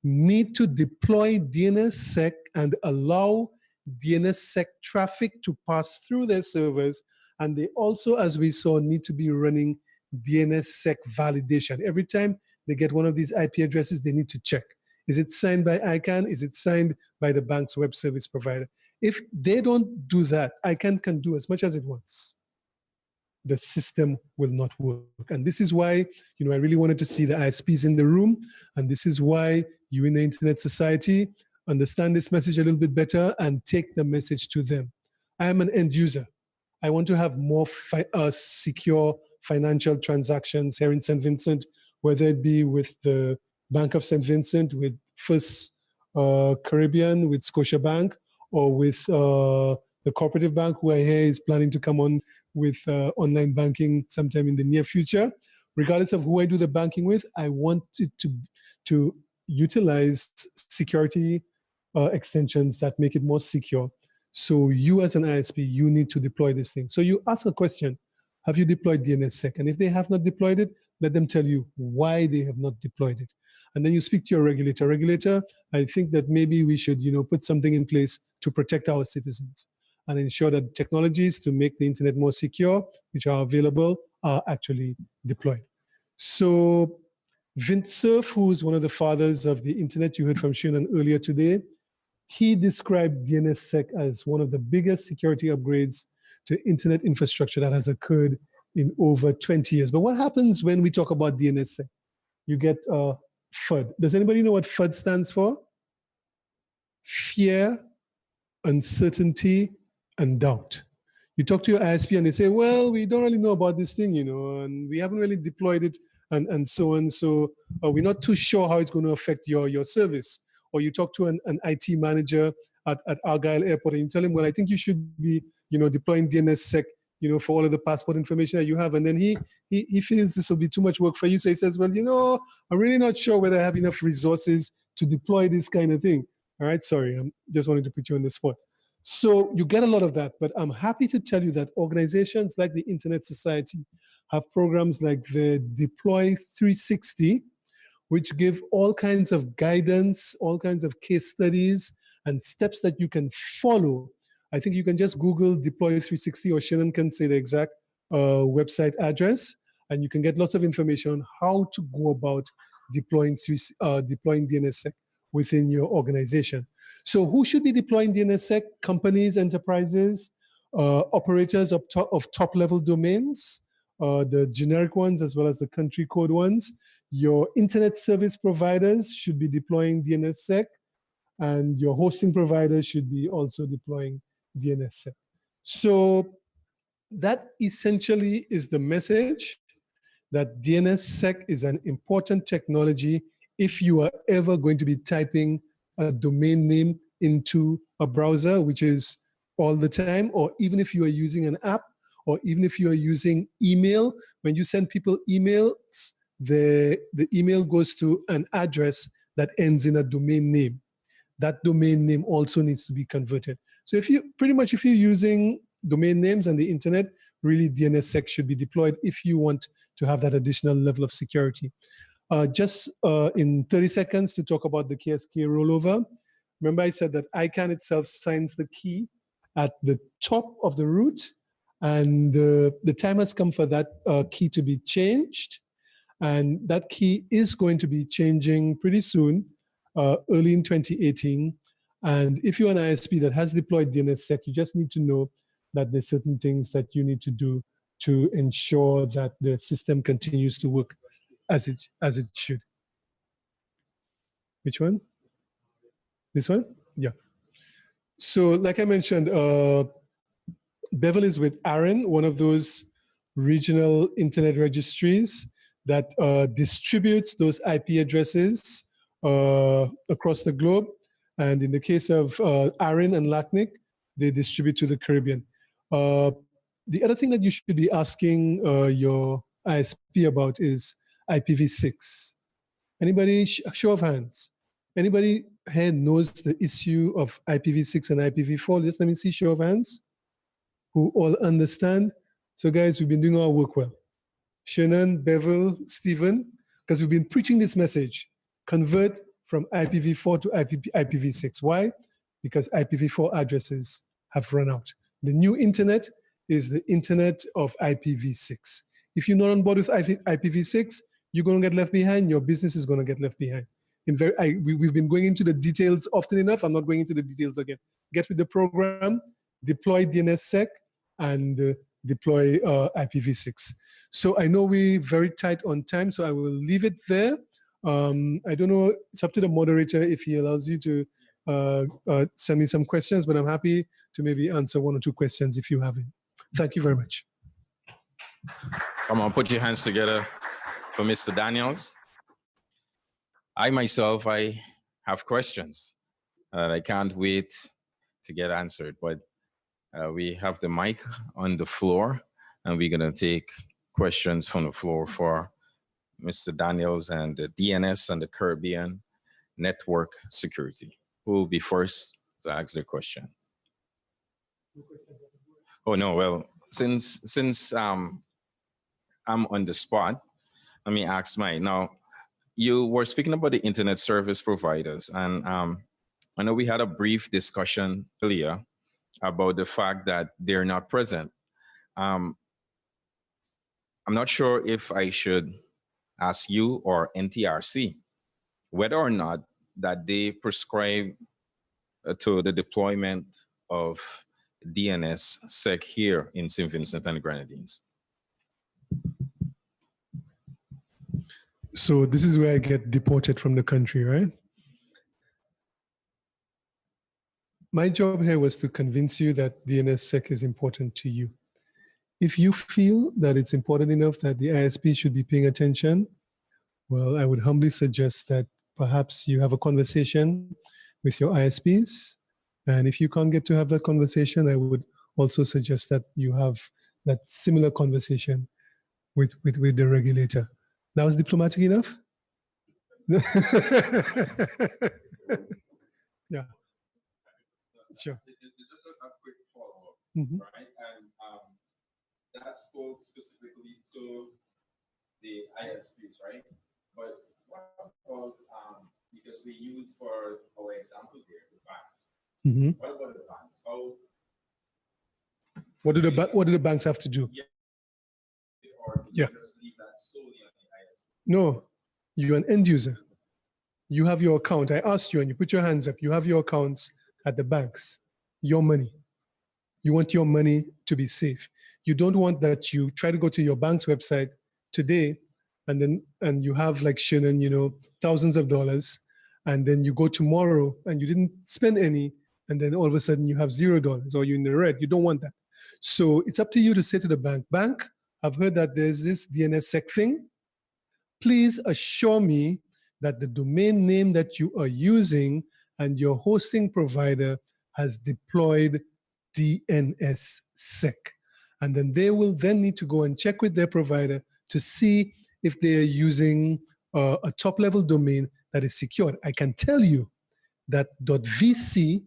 need to deploy DNSSEC and allow DNSSEC traffic to pass through their servers. And they also, as we saw, need to be running DNSSEC validation. Every time they get one of these IP addresses, they need to check. Is it signed by ICANN? Is it signed by the bank's web service provider? If they don't do that, ICANN can do as much as it wants. The system will not work. And this is why, I really wanted to see the ISPs in the room. And this is why you in the Internet Society understand this message a little bit better and take the message to them. I am an end user. I want to have more secure financial transactions here in St. Vincent, whether it be with the Bank of St. Vincent, with First Caribbean, with Scotiabank, or with the Cooperative Bank, who I hear is planning to come on with online banking sometime in the near future. Regardless of who I do the banking with, I want it to utilize security extensions that make it more secure. So you as an ISP, you need to deploy this thing. So you ask a question, have you deployed DNSSEC? And if they have not deployed it, let them tell you why they have not deployed it. And then you speak to your regulator. Regulator, I think that maybe we should, put something in place to protect our citizens and ensure that technologies to make the internet more secure, which are available, are actually deployed. So Vint Cerf, who is one of the fathers of the internet, you heard from Shannon earlier today, he described DNSSEC as one of the biggest security upgrades to internet infrastructure that has occurred in over 20 years. But what happens when we talk about DNSSEC? You get FUD. Does anybody know what FUD stands for? Fear, uncertainty, and doubt. You talk to your ISP and they say, well, we don't really know about this thing, and we haven't really deployed it and so on. So we're not too sure how it's going to affect your service. Or you talk to an IT manager at Argyle Airport and you tell him, well, I think you should be, deploying DNSSEC, for all of the passport information that you have. And then he feels this will be too much work for you. So he says, well, I'm really not sure whether I have enough resources to deploy this kind of thing. All right, sorry, I just wanted to put you on the spot. So you get a lot of that, but I'm happy to tell you that organizations like the Internet Society have programs like the Deploy 360, which give all kinds of guidance, all kinds of case studies and steps that you can follow. I think you can just Google Deploy 360, or Shannon can say the exact website address, and you can get lots of information on how to go about deploying DNSSEC within your organization. So who should be deploying DNSSEC? Companies, enterprises, operators of top-level domains, the generic ones as well as the country code ones. Your internet service providers should be deploying DNSSEC, and your hosting providers should be also deploying DNSSEC. So that essentially is the message, that DNSSEC is an important technology if you are ever going to be typing a domain name into a browser, which is all the time, or even if you are using an app, or even if you are using email. When you send people emails, the email goes to an address that ends in a domain name. That domain name also needs to be converted. So if you're using domain names and the internet, really DNSSEC should be deployed if you want to have that additional level of security. Just in 30 seconds to talk about the KSK rollover. Remember I said that ICANN itself signs the key at the top of the root, and the time has come for that key to be changed. And that key is going to be changing pretty soon, early in 2018. And if you're an ISP that has deployed DNSSEC, you just need to know that there's certain things that you need to do to ensure that the system continues to work as it should. Which one? This one? Yeah. So like I mentioned, Bevel is with ARIN, one of those regional internet registries that distributes those IP addresses across the globe. And in the case of ARIN and LACNIC, they distribute to the Caribbean. The other thing that you should be asking your ISP about is IPv6. Anybody, show of hands. Anybody here knows the issue of IPv6 and IPv4? Just let me see, show of hands, who all understand. So guys, we've been doing our work well. Shannon, Bevel, Stephen, because we've been preaching this message, convert from IPv4 to IPv6. Why? Because IPv4 addresses have run out. The new internet is the internet of IPv6. If you're not on board with IPv6, you're going to get left behind. Your business is going to get left behind. We've been going into the details often enough. I'm not going into the details again. Get with the program, deploy DNSSEC, and deploy IPv6. So I know we're very tight on time, so I will leave it there. I don't know, it's up to the moderator if he allows you to send me some questions, but I'm happy to maybe answer one or two questions if you have it. Thank you very much. Come on, put your hands together for Mr. Daniels. I myself, I have questions that I can't wait to get answered, but we have the mic on the floor and we're gonna take questions from the floor for Mr. Daniels and the DNS and the Caribbean network security. Who will be first to ask the question? Oh no, well, since I'm on the spot, let me ask mine. Now, you were speaking about the internet service providers, and I know we had a brief discussion earlier about the fact that they're not present. I'm not sure if I should ask you or NTRC whether or not that they prescribe to the deployment of DNSSEC here in St. Vincent and the Grenadines. So this is where I get deported from the country, right? My job here was to convince you that DNSSEC is important to you. If you feel that it's important enough that the ISP should be paying attention, well, I would humbly suggest that perhaps you have a conversation with your ISPs. And if you can't get to have that conversation, I would also suggest that you have that similar conversation with the regulator. That was diplomatic enough? Yeah. Sure. Just a quick follow-up, right? And that spoke specifically to the ISPs, right? But what about, because we use for our example here, the banks. What about the banks? How? What do the banks have to do? Yeah. Or yeah. Just leave that solely on the ISP? No, you're an end user. You have your account. I asked you and you put your hands up. You have your accounts at the banks, your money. You want your money to be safe. You don't want that you try to go to your bank's website today and you have, like Shannon, you know, thousands of dollars, and then you go tomorrow and you didn't spend any, and then all of a sudden you have $0 or you're in the red. You don't want that. So it's up to you to say to the bank, I've heard that there's this DNSSEC thing. Please assure me that the domain name that you are using and your hosting provider has deployed DNSSEC. And then they will then need to go and check with their provider to see if they are using a top-level domain that is secured. I can tell you that .vc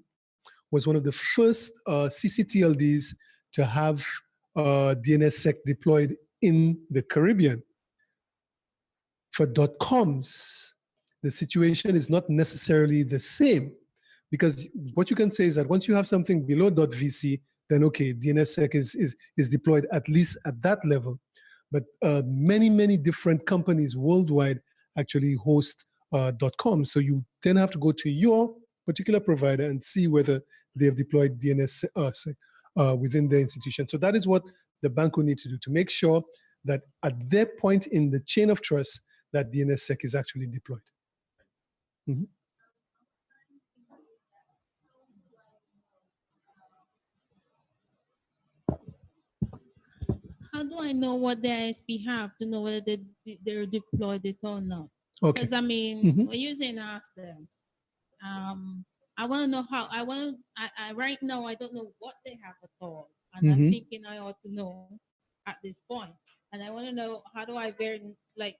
was one of the first CCTLDs to have DNSSEC deployed in the Caribbean. For .coms, the situation is not necessarily the same, because what you can say is that once you have something below .vc, then okay, DNSSEC is deployed at least at that level. but many different companies worldwide actually host .com. So you then have to go to your particular provider and see whether they have deployed DNS within their institution. So that is what the bank will need to do to make sure that at their point in the chain of trust, that DNSSEC is actually deployed. Mm-hmm. How do I know what the ISP have to know whether they're deployed it or not? Okay. Because I mean, when you're saying ask them, I want to know how. I right now I don't know what they have at all, and I'm thinking I ought to know at this point. And I want to know how do I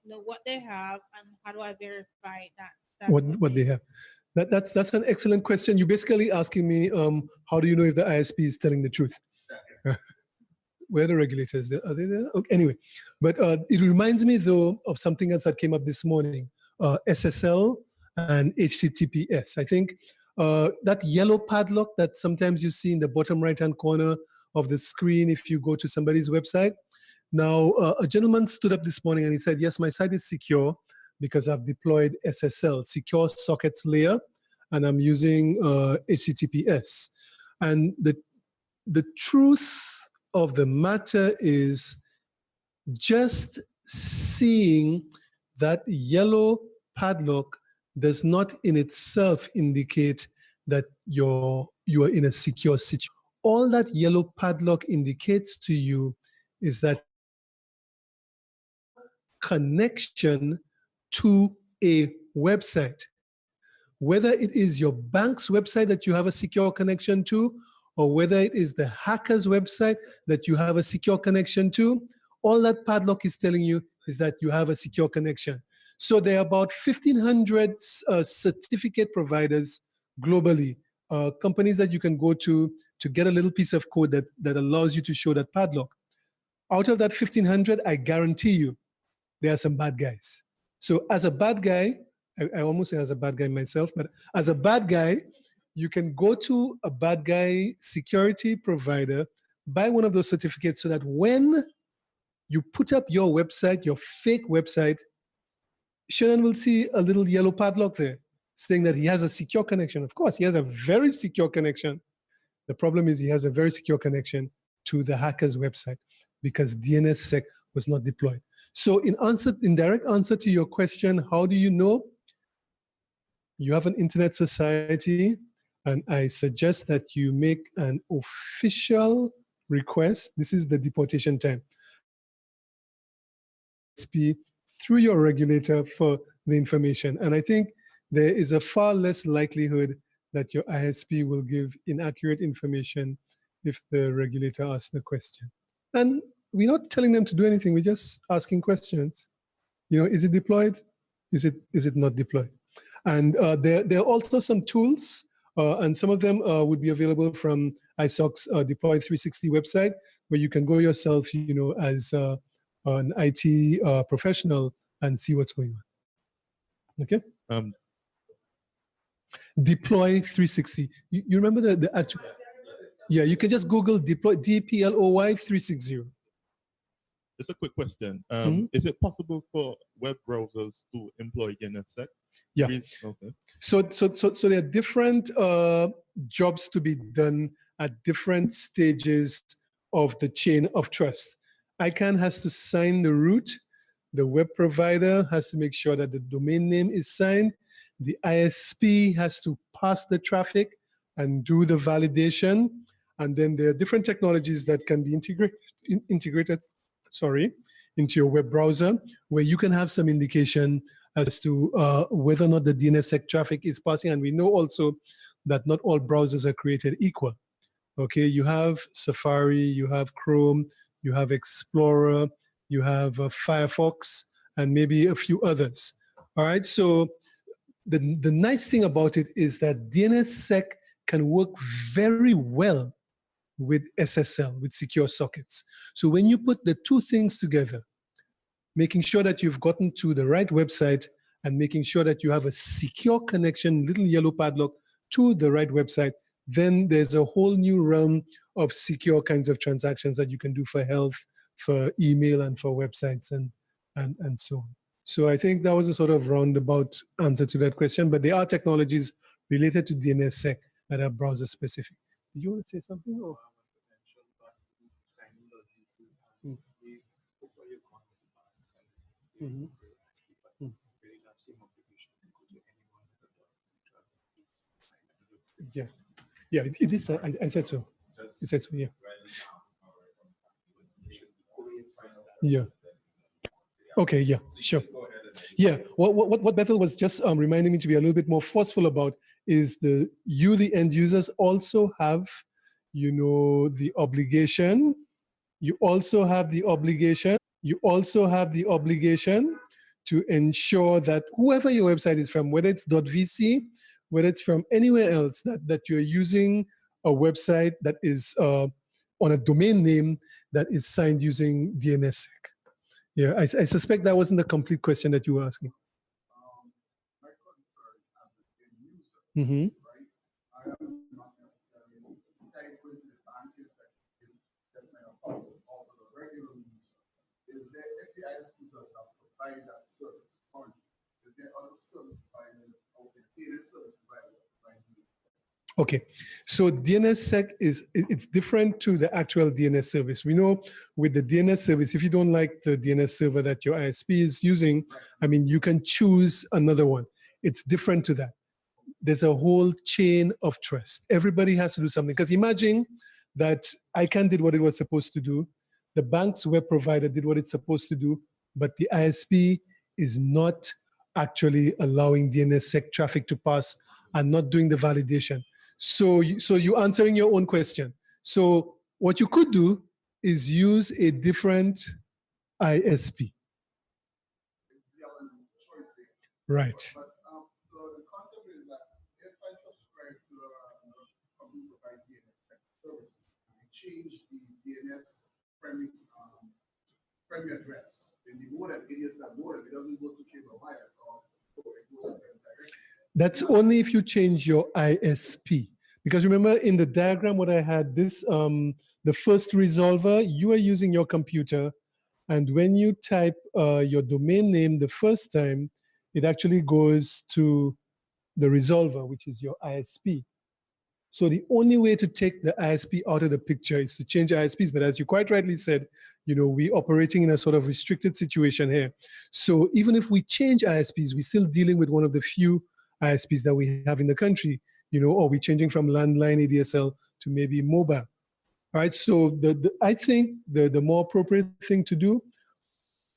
know what they have, and how do I verify that what they have. That's an excellent question. You're basically asking me, how do you know if the ISP is telling the truth? Where are the regulators? Are they there? Okay, anyway, but it reminds me though of something else that came up this morning, SSL and HTTPS. I think that yellow padlock that sometimes you see in the bottom right-hand corner of the screen if you go to somebody's website. Now, a gentleman stood up this morning and he said, yes, my site is secure because I've deployed SSL, Secure Sockets Layer, and I'm using HTTPS. And the truth of the matter is just seeing that yellow padlock does not in itself indicate that you are in a secure situation. All that yellow padlock indicates to you is that connection to a website, whether it is your bank's website that you have a secure connection to, or whether it is the hacker's website that you have a secure connection to, all that padlock is telling you is that you have a secure connection. So there are about 1,500 certificate providers globally, companies that you can go to get a little piece of code that allows you to show that padlock. Out of that 1,500, I guarantee you, there are some bad guys. So as a bad guy, I almost say as a bad guy myself, but as a bad guy, you can go to a bad guy security provider, buy one of those certificates so that when you put up your website, your fake website, Shannon will see a little yellow padlock there saying that he has a secure connection. Of course, he has a very secure connection. The problem is he has a very secure connection to the hacker's website because DNSSEC was not deployed. So in direct answer to your question, how do you know? You have an internet society, and I suggest that you make an official request. This is the deportation time. Through your regulator for the information. And I think there is a far less likelihood that your ISP will give inaccurate information if the regulator asks the question. And we're not telling them to do anything, we're just asking questions. You know, is it deployed? Is it not deployed? And there are also some tools, and some of them would be available from ISOC's Deploy 360 website, where you can go yourself, you know, as an IT professional and see what's going on. Okay? Deploy 360. You remember the actual? Yeah, you can just Google deploy DPLOY 360. Just a quick question. Is it possible for web browsers to employ DNSSEC? Yeah. Okay. So there are different jobs to be done at different stages of the chain of trust. ICANN has to sign the root. The web provider has to make sure that the domain name is signed. The ISP has to pass the traffic and do the validation. And then there are different technologies that can be integrated into your web browser, where you can have some indication as to whether or not the DNSSEC traffic is passing. And we know also that not all browsers are created equal. Okay, you have Safari, you have Chrome, you have Explorer, you have Firefox, and maybe a few others. All right, so the nice thing about it is that DNSSEC can work very well with SSL, with secure sockets. So when you put the two things together, making sure that you've gotten to the right website and making sure that you have a secure connection, little yellow padlock to the right website, then there's a whole new realm of secure kinds of transactions that you can do for health, for email and for websites and so on. So I think that was a sort of roundabout answer to that question, but there are technologies related to DNSSEC that are browser specific. Did you want to say something? Or? Mm-hmm. Yeah, it is. I said so. It said so. Yeah. Yeah. Okay. Yeah. Sure. Yeah. What Bethel was just reminding me to be a little bit more forceful about is the end users also have, the obligation. You also have the obligation. You also have the obligation to ensure that whoever your website is from, whether it's .vc, whether it's from anywhere else, that you're using a website that is on a domain name that is signed using DNSSEC. Yeah, I suspect that wasn't the complete question that you were asking. Mm-hmm. Okay, so DNSSEC it's different to the actual DNS service. We know with the DNS service, if you don't like the DNS server that your ISP is using, I mean, you can choose another one. It's different to that. There's a whole chain of trust. Everybody has to do something. Because imagine that ICANN did what it was supposed to do, the bank's web provider did what it's supposed to do, but the ISP is not actually allowing DNSSEC traffic to pass and not doing the validation. So you're answering your own question. So what you could do is use a different ISP. Right. So the concept is that if I subscribe to a group of DNS service, I change the DNS primary address in the modem, ADSL modem, it doesn't go to cable wires or it goes directly. That's only if you change your ISP. Because remember in the diagram what I had, this the first resolver, you are using your computer, and when you type your domain name the first time, it actually goes to the resolver, which is your ISP. So the only way to take the ISP out of the picture is to change ISPs. But as you quite rightly said, we're operating in a sort of restricted situation here. So even if we change ISPs, we're still dealing with one of the few ISPs that we have in the country, or we're changing from landline ADSL to maybe mobile. All right, so I think the more appropriate thing to do,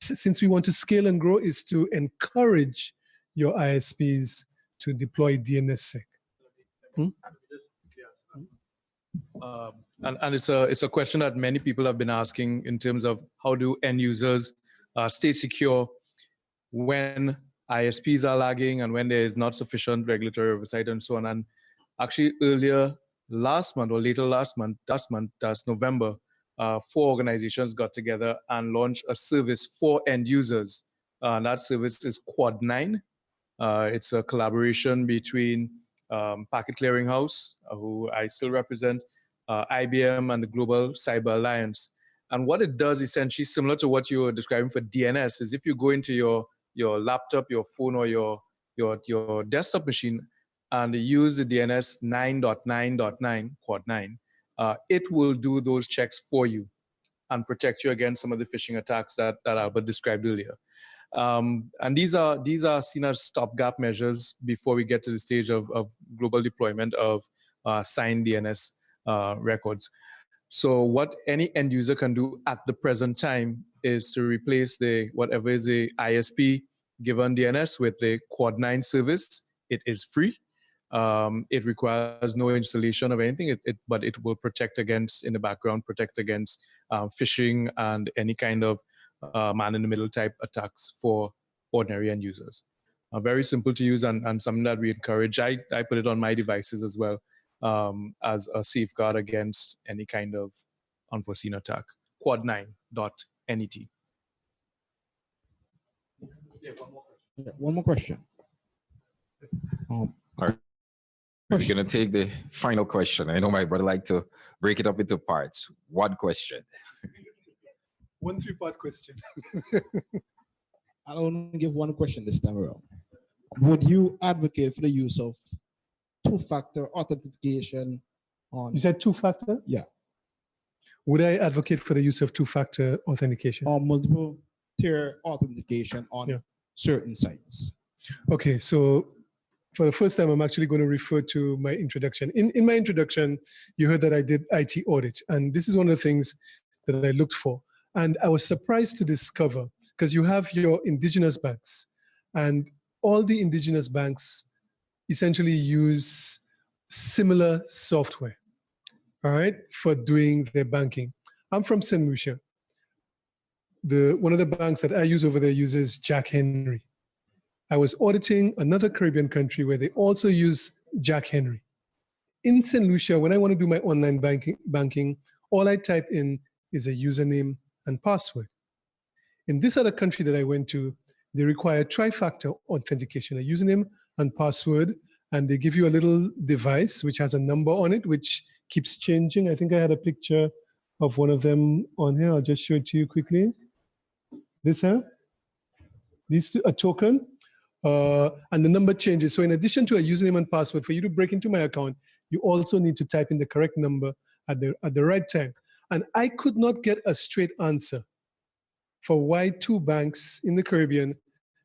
since we want to scale and grow, is to encourage your ISPs to deploy DNSSEC. And it's a question that many people have been asking in terms of how do end users stay secure when ISPs are lagging and when there is not sufficient regulatory oversight and so on. And actually earlier last month or later last month, that's November, 4 organizations got together and launched a service for end users. And that service is Quad 9. It's a collaboration between Packet Clearinghouse, who I still represent, IBM, and the Global Cyber Alliance. And what it does, essentially, similar to what you were describing for DNS, is if you go into your laptop, your phone, or your desktop machine, and use the DNS 9.9.9, Quad 9, it will do those checks for you and protect you against some of the phishing attacks that Albert described earlier. And these are seen as stopgap measures before we get to the stage of global deployment of signed DNS records. So what any end user can do at the present time is to replace whatever is the ISP given DNS with the Quad 9 service. It is free. It requires no installation of anything, but it will protect against, in the background, phishing and any kind of man-in-the-middle type attacks for ordinary end users. Very simple to use and something that we encourage. I put it on my devices as well as a safeguard against any kind of unforeseen attack. Quad9.net. Yeah, one more question. All right. We're going to take the final question. I know my brother like to break it up into parts. One question. one three-part question. I'll only give one question this time around. Would you advocate for the use of two-factor authentication on? You said two-factor? Yeah. Would I advocate for the use of two-factor authentication? Or multiple tier authentication on certain sites? Okay, so for the first time, I'm actually going to refer to my introduction. In my introduction, you heard that I did IT audit, and this is one of the things that I looked for. And I was surprised to discover, because you have your indigenous banks, and all the indigenous banks essentially use similar software, all right, for doing their banking. I'm from St. Lucia. One of the banks that I use over there uses Jack Henry. I was auditing another Caribbean country where they also use Jack Henry. In St. Lucia, when I want to do my online banking, all I type in is a username and password. In this other country that I went to, they require tri-factor authentication, a username and password, and they give you a little device which has a number on it, which keeps changing. I think I had a picture of one of them on here. I'll just show it to you quickly. This here, a token, and the number changes. So in addition to a username and password, for you to break into my account, you also need to type in the correct number at the right time. And I could not get a straight answer for why two banks in the Caribbean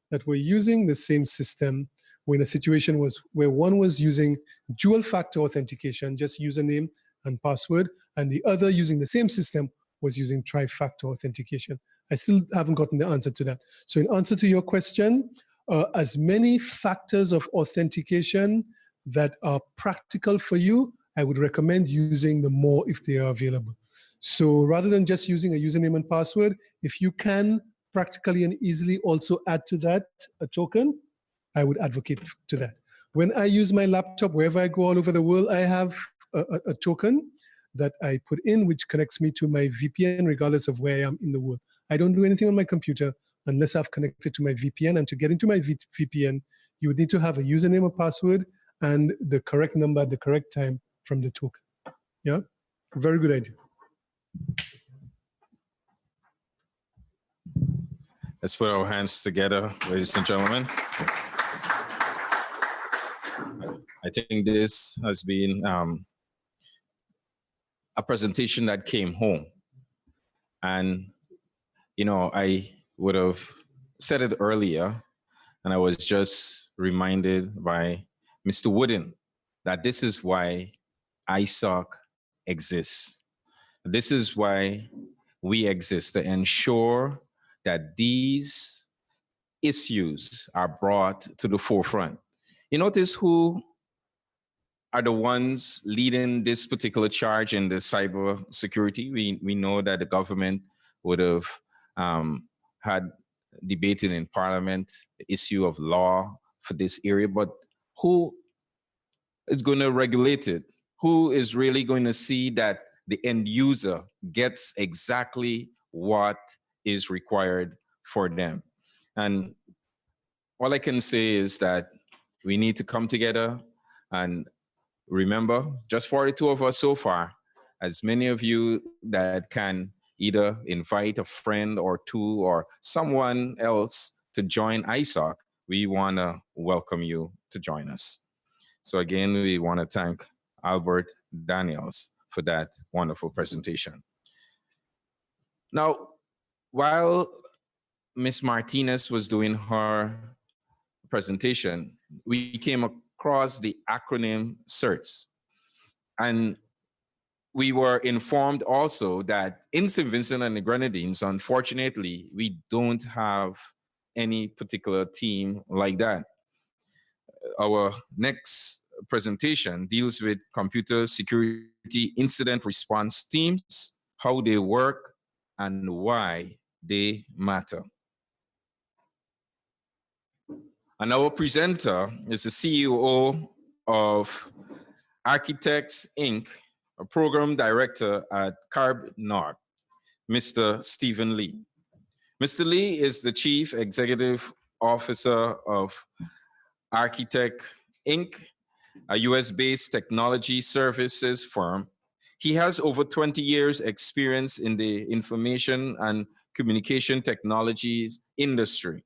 that were using the same system when a situation was where one was using dual factor authentication, just username and password, and the other using the same system was using tri-factor authentication. I still haven't gotten the answer to that. So in answer to your question, as many factors of authentication that are practical for you, I would recommend using the more if they are available. So rather than just using a username and password, if you can practically and easily also add to that a token, I would advocate to that. When I use my laptop, wherever I go all over the world, I have a token that I put in, which connects me to my VPN regardless of where I am in the world. I don't do anything on my computer unless I've connected to my VPN. And to get into my VPN, you would need to have a username or password and the correct number at the correct time from the token. Yeah, very good idea. Let's put our hands together, ladies and gentlemen. I think this has been a presentation that came home. And, you know, I would have said it earlier, and I was just reminded by Mr. Wooden that this is why ISOC exists. This is why we exist, to ensure that these issues are brought to the forefront. You notice who are the ones leading this particular charge in the cyber security. We know that the government would have had debated in Parliament the issue of law for this area, but who is going to regulate it? Who is really going to see that the end user gets exactly what is required for them? And all I can say is that we need to come together and remember, just 42 of us so far, as many of you that can either invite a friend or two or someone else to join ISOC, we want to welcome you to join us. So again, we want to thank Albert Daniels for that wonderful presentation. Now, while Ms. Martinez was doing her presentation, we came across the acronym CERTS. And we were informed also that in St. Vincent and the Grenadines, unfortunately, we don't have any particular team like that. Our next presentation deals with computer security incident response teams, how they work, and why they matter. And our presenter is the CEO of Architects, Inc., a program director at Carb North, Mr. Stephen Lee. Mr. Lee is the Chief Executive Officer of Architect, Inc., a US-based technology services firm. He has over 20 years experience in the information and communication technologies industry.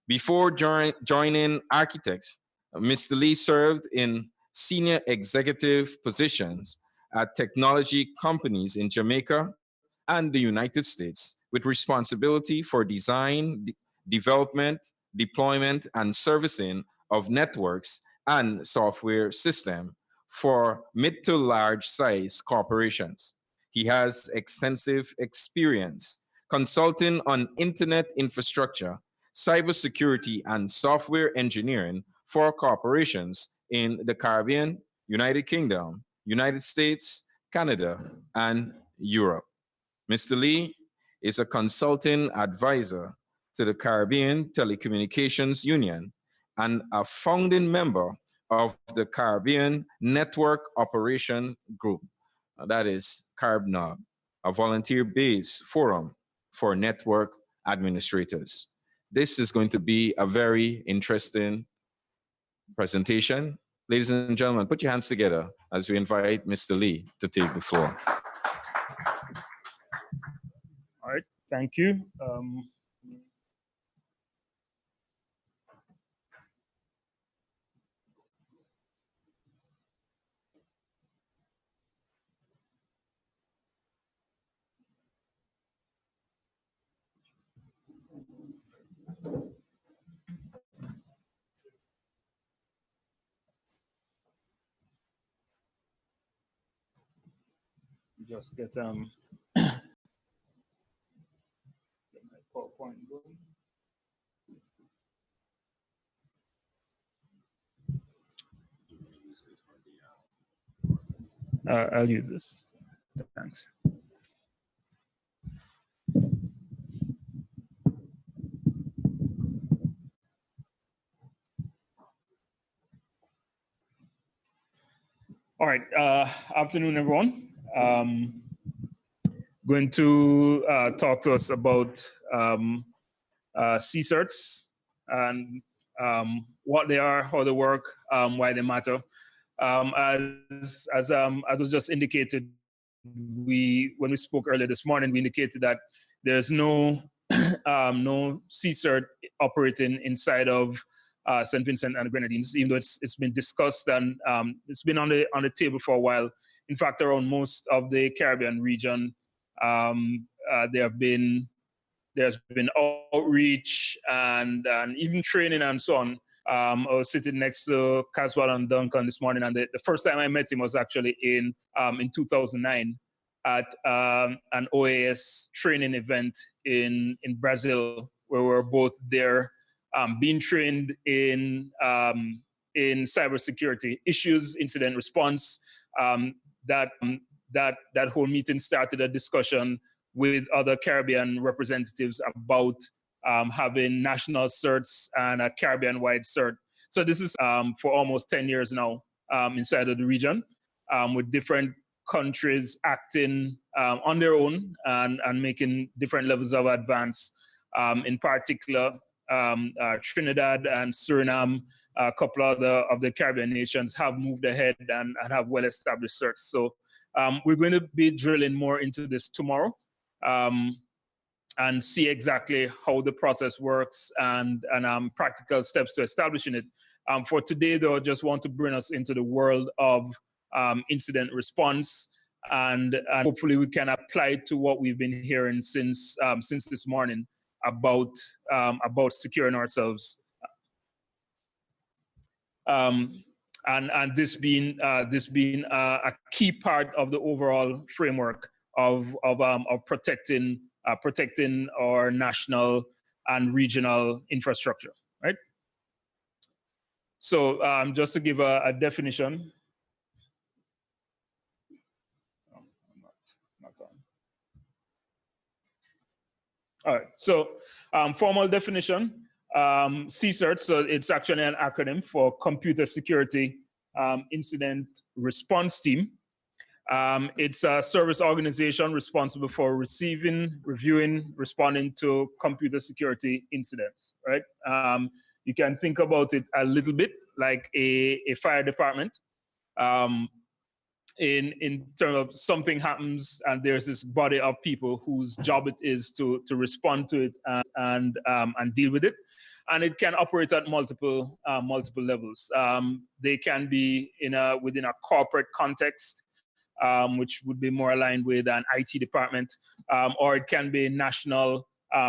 Before joining Architects, Mr. Lee served in senior executive positions at technology companies in Jamaica and the United States, with responsibility for design, development, deployment, and servicing of networks and software system for mid to large size corporations. He has extensive experience consulting on internet infrastructure, cybersecurity, and software engineering for corporations in the Caribbean, United Kingdom, United States, Canada, and Europe. Mr. Lee is a consulting advisor to the Caribbean Telecommunications Union and a founding member of the Caribbean Network Operation Group, that is CARBNOG, a volunteer-based forum for network administrators. This is going to be a very interesting presentation. Ladies and gentlemen, put your hands together as we invite Mr. Lee to take the floor. All right, thank you. Just get get my PowerPoint going. I'll use this. Thanks. All right. Afternoon, everyone. Going to talk to us about CSerts and what they are, how they work, why they matter. As was just indicated, when we spoke earlier this morning, we indicated that there's no no CSERT operating inside of St Vincent and Grenadines, even though it's been discussed and it's been on the table for a while. In fact, around most of the Caribbean region, there's been outreach and even training and so on. I was sitting next to Caswell and Duncan this morning, and the first time I met him was actually in 2009 at an OAS training event in Brazil, where we were both there, being trained in cybersecurity issues, incident response. That whole meeting started a discussion with other Caribbean representatives about having national certs and a Caribbean-wide cert. So this is for almost 10 years now inside of the region, with different countries acting on their own and making different levels of advance. In particular, Trinidad and Suriname, a couple of the Caribbean nations have moved ahead and have well-established certs. So we're going to be drilling more into this tomorrow. And see exactly how the process works and practical steps to establishing it. For today, though, I just want to bring us into the world of incident response, and hopefully we can apply it to what we've been hearing since this morning about securing ourselves, and this being a key part of the overall framework of protecting our national and regional infrastructure, right? So just to give a definition. All right, so formal definition, CSERT, so it's actually an acronym for Computer Security Incident Response Team. It's a service organization responsible for receiving, reviewing, responding to computer security incidents, right? You can think about it a little bit like a fire department. in terms of something happens and there's this body of people whose job it is to respond to it and deal with it. And it can operate at multiple levels. They can be within a corporate context, which would be more aligned with an IT department, or it can be national,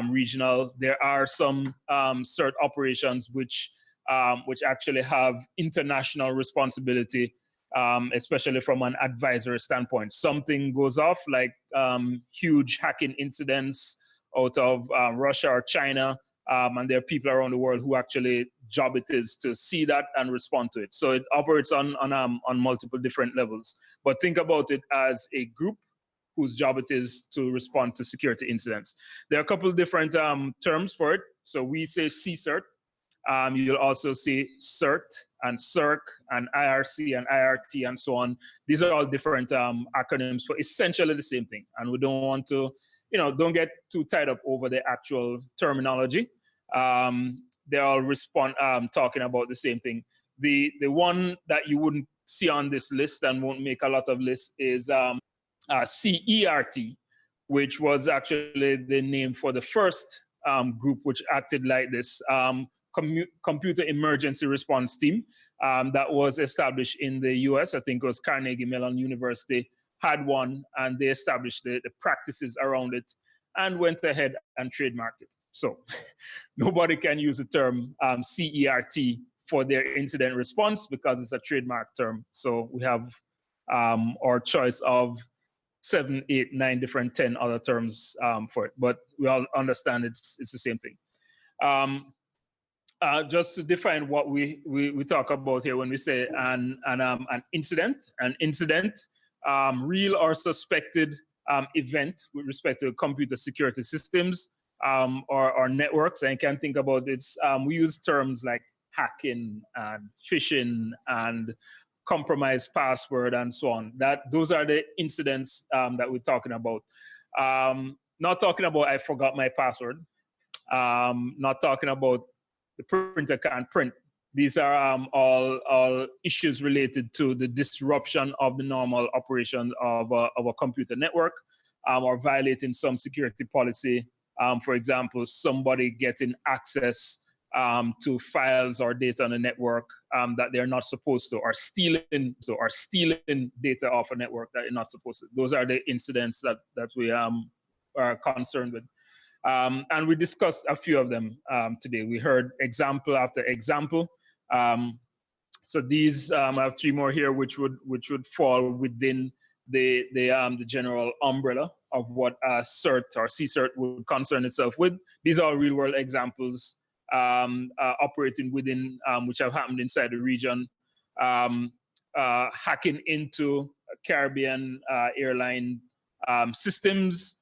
regional. There are some CERT operations which actually have international responsibility, especially from an advisory standpoint. Something goes off, like huge hacking incidents out of Russia or China, and there are people around the world who actually job it is to see that and respond to it. So it operates on multiple different levels. But think about it as a group whose job it is to respond to security incidents. There are a couple of different terms for it. So we say CSERT. You'll also see CERT and CERC and IRC and IRT and so on. These are all different acronyms for essentially the same thing. And we don't want to, don't get too tied up over the actual terminology. They're all talking about the same thing. The one that you wouldn't see on this list and won't make a lot of lists is CERT, which was actually the name for the first group which acted like this. Computer Emergency Response Team that was established in the US. I think it was Carnegie Mellon University had one, and they established the practices around it and went ahead and trademarked it. So nobody can use the term CERT for their incident response because it's a trademark term. So we have our choice of 7, 8, 9 different 10 other terms for it, but we all understand it's the same thing. Just to define what we talk about here when we say an incident, real or suspected event with respect to computer security systems or networks. And you can think about it. We use terms like hacking and phishing and compromised password and so on. Those are the incidents that we're talking about. Not talking about I forgot my password. Not talking about the printer can't print. These are all issues related to the disruption of the normal operation of a computer network, or violating some security policy. For example, somebody getting access to files or data on a network that they're not supposed to, or stealing data off a network that you're not supposed to. Those are the incidents that we are concerned with. And we discussed a few of them today. We heard example after example. So these I have 3 more here, which would fall within the general umbrella of what CERT or CSERT would concern itself with. These are real world examples operating within which have happened inside the region. Hacking into Caribbean airline systems.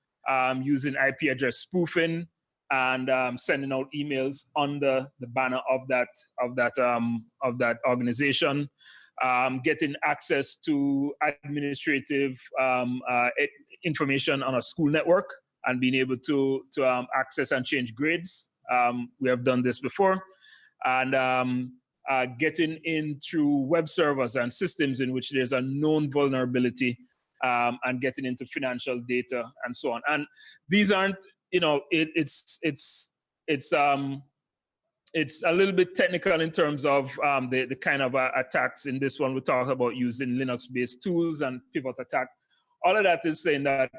Using IP address spoofing and sending out emails under the banner of that organization, getting access to administrative information on a school network and being able to access and change grades. We have done this before, and getting in through web servers and systems in which there's a known vulnerability. And getting into financial data and so on. And these aren't, it's a little bit technical in terms of the kind of attacks. In this one, we talk about using Linux-based tools and pivot attack. All of that is saying that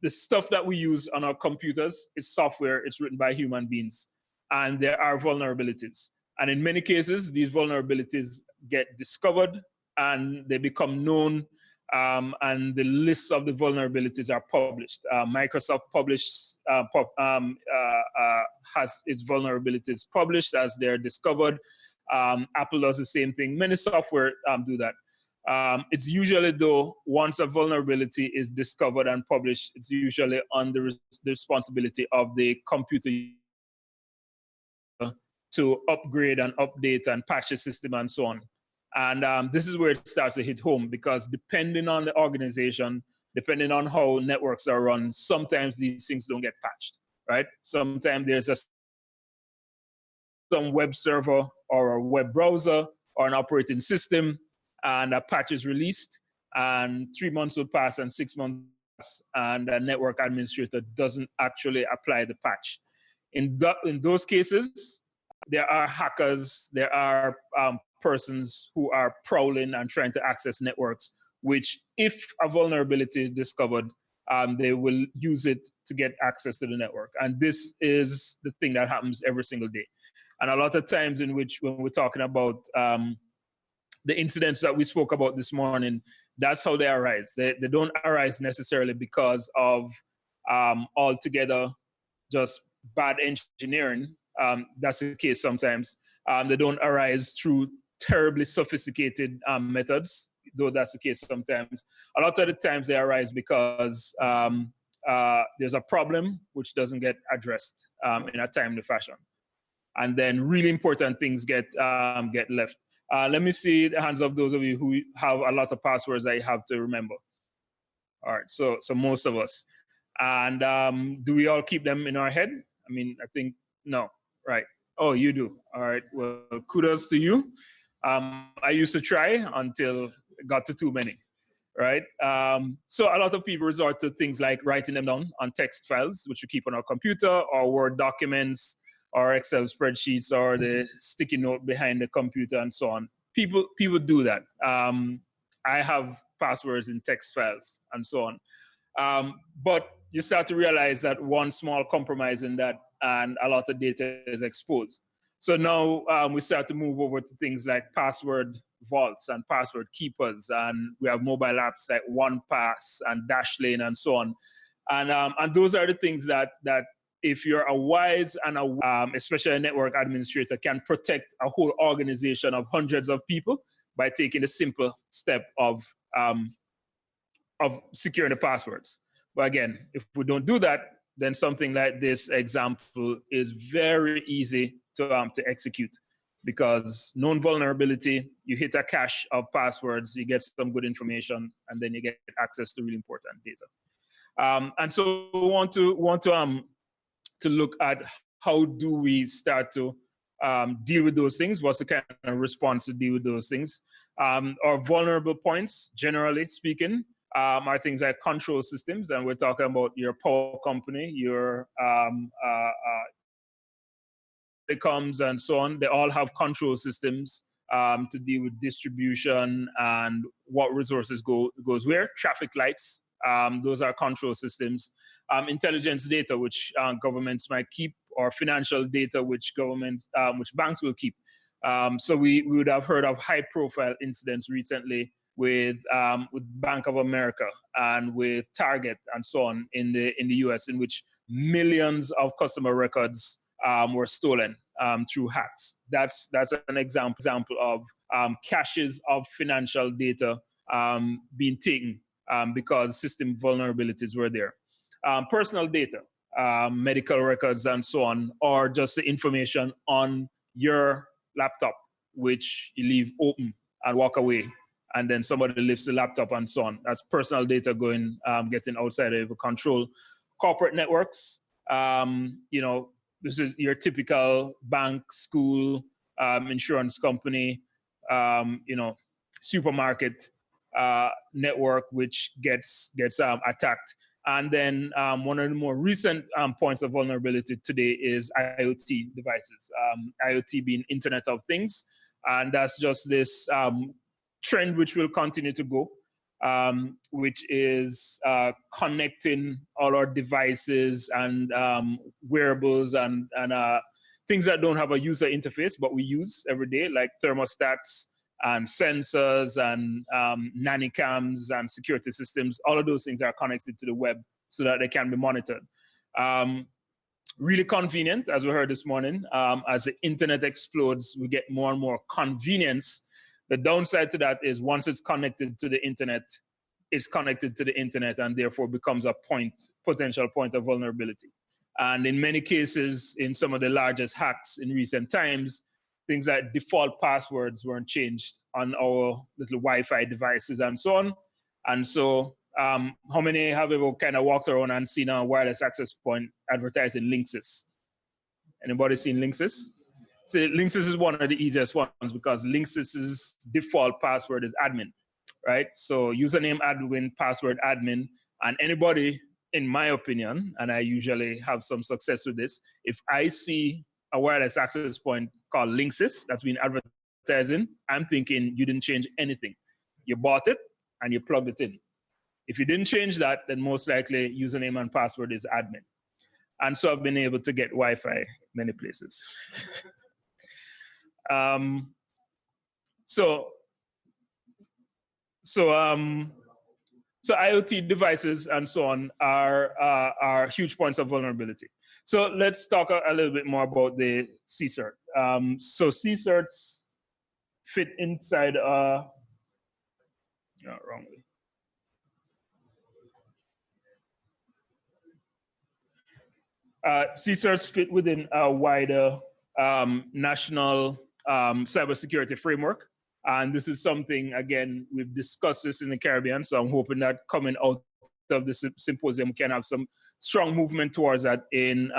the stuff that we use on our computers is software. It's written by human beings, and there are vulnerabilities. And in many cases, these vulnerabilities get discovered and they become known. And the lists of the vulnerabilities are published. Microsoft has its vulnerabilities published as they're discovered. Apple does the same thing. Many software do that. It's usually, though, once a vulnerability is discovered and published, it's usually on the responsibility of the computer to upgrade and update and patch the system and so on. And this is where it starts to hit home, because depending on the organization, depending on how networks are run, sometimes these things don't get patched, right? Sometimes there's some web server or a web browser or an operating system, and a patch is released, and 3 months will pass and 6 months pass, and the network administrator doesn't actually apply the patch. In those cases, there are hackers, there are persons who are prowling and trying to access networks, which if a vulnerability is discovered, they will use it to get access to the network. And this is the thing that happens every single day. And a lot of times in which when we're talking about the incidents that we spoke about this morning, that's how they arise. They don't arise necessarily because of altogether just bad engineering. That's the case sometimes. They don't arise through terribly sophisticated methods, though that's the case sometimes. A lot of the times they arise because there's a problem which doesn't get addressed in a timely fashion. And then really important things get left. Let me see the hands of those of you who have a lot of passwords that you have to remember. All right, so most of us. And do we all keep them in our head? I mean, I think, no, right. Oh, you do. All right, well, kudos to you. I used to try until it got to too many, right? So a lot of people resort to things like writing them down on text files, which we keep on our computer, or Word documents, or Excel spreadsheets, or the sticky note behind the computer, and so on. People do that. I have passwords in text files, and so on. But you start to realize that one small compromise in that, and a lot of data is exposed. So now we start to move over to things like password vaults and password keepers, and we have mobile apps like OnePass and Dashlane and so on. And those are the things that if you're a wise and especially a network administrator, can protect a whole organization of hundreds of people by taking the simple step of securing the passwords. But again, if we don't do that, then something like this example is very easy to execute, because known vulnerability, you hit a cache of passwords, you get some good information, and then you get access to really important data. And so we want to look at how do we start to deal with those things. What's the kind of response to deal with those things? Our vulnerable points, generally speaking, are things like control systems, and we're talking about your power company, your telecoms, and so on. They all have control systems to deal with distribution and what resources goes where. Traffic lights, those are control systems. Intelligence data, which governments might keep, or financial data, which banks will keep. So we would have heard of high-profile incidents recently with Bank of America and with Target and so on in the US, in which millions of customer records were stolen through hacks. That's an example of caches of financial data being taken because system vulnerabilities were there. Personal data, medical records and so on, or just the information on your laptop, which you leave open and walk away, and then somebody lifts the laptop and so on. That's personal data getting outside of your control. Corporate networks, this is your typical bank, school, insurance company, supermarket network, which gets attacked. And then one of the more recent points of vulnerability today is IoT devices, IoT being Internet of Things. And that's just this trend which will continue to go, which is connecting all our devices and wearables and things that don't have a user interface, but we use every day, like thermostats and sensors and nanny cams and security systems. All of those things are connected to the web so that they can be monitored. Really convenient, as we heard this morning. As the internet explodes, we get more and more convenience. The downside to that is once it's connected to the internet, it's connected to the internet and therefore becomes a potential point of vulnerability. And in many cases, in some of the largest hacks in recent times, things like default passwords weren't changed on our little Wi-Fi devices and so on. And so how many have ever kind of walked around and seen a wireless access point advertising Linksys? Anybody seen Linksys? So Linksys is one of the easiest ones because Linksys's default password is admin, right? So username admin, password admin, and anybody, in my opinion, and I usually have some success with this, if I see a wireless access point called Linksys that's been advertising, I'm thinking you didn't change anything. You bought it and you plugged it in. If you didn't change that, then most likely username and password is admin. And so I've been able to get Wi-Fi many places. So IoT devices and so on are huge points of vulnerability. So let's talk a little bit more about the CSIRT. So CSIRTs fit inside wrong way. CSIRTs fit within a wider national cybersecurity framework. And this is something, again, we've discussed this in the Caribbean. So I'm hoping that coming out of the symposium, we can have some strong movement towards that in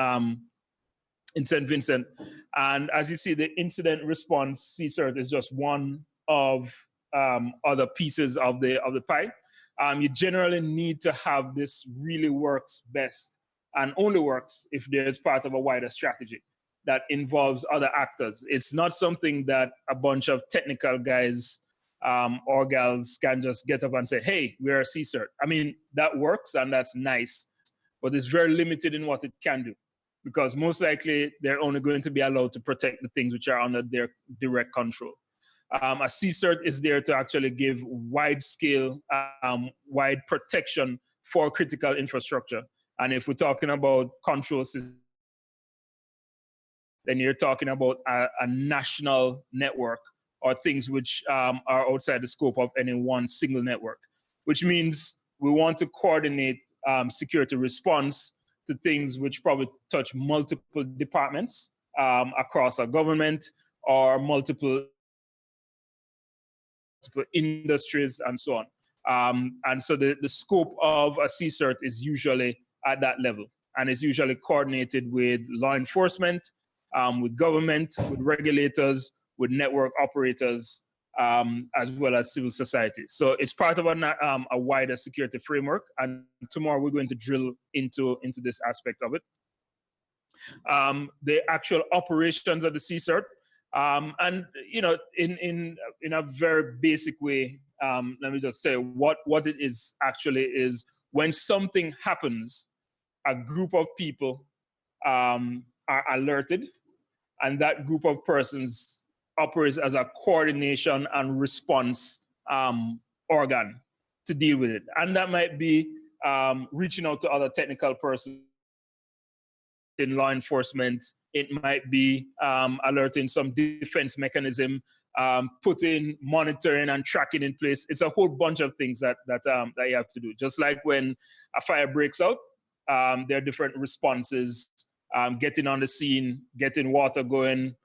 St. Vincent. And as you see, the incident response CSIRT is just one of other pieces of the pie. You generally need to have this really works best and only works if there's part of a wider strategy that involves other actors. It's not something that a bunch of technical guys or gals can just get up and say, hey, we're a CSIRT. I mean, that works and that's nice, but it's very limited in what it can do, because most likely they're only going to be allowed to protect the things which are under their direct control. A CSIRT is there to actually give wide scale, wide protection for critical infrastructure. And if we're talking about control systems, then you're talking about a national network or things which are outside the scope of any one single network, which means we want to coordinate security response to things which probably touch multiple departments across a government or multiple industries and so on. And so the scope of a CSIRT is usually at that level, and it's usually coordinated with law enforcement, with government, with regulators, with network operators, as well as civil society. So it's part of a wider security framework, and tomorrow we're going to drill into this aspect of it. The actual operations of the CSIRT, and you know, in a very basic way, let me just say what it is actually is when something happens, a group of people are alerted, and that group of persons operates as a coordination and response organ to deal with it. And that might be reaching out to other technical persons in law enforcement. It might be alerting some defense mechanism, putting monitoring and tracking in place. It's a whole bunch of things that you have to do. Just like when a fire breaks out, there are different responses, getting on the scene, getting water going,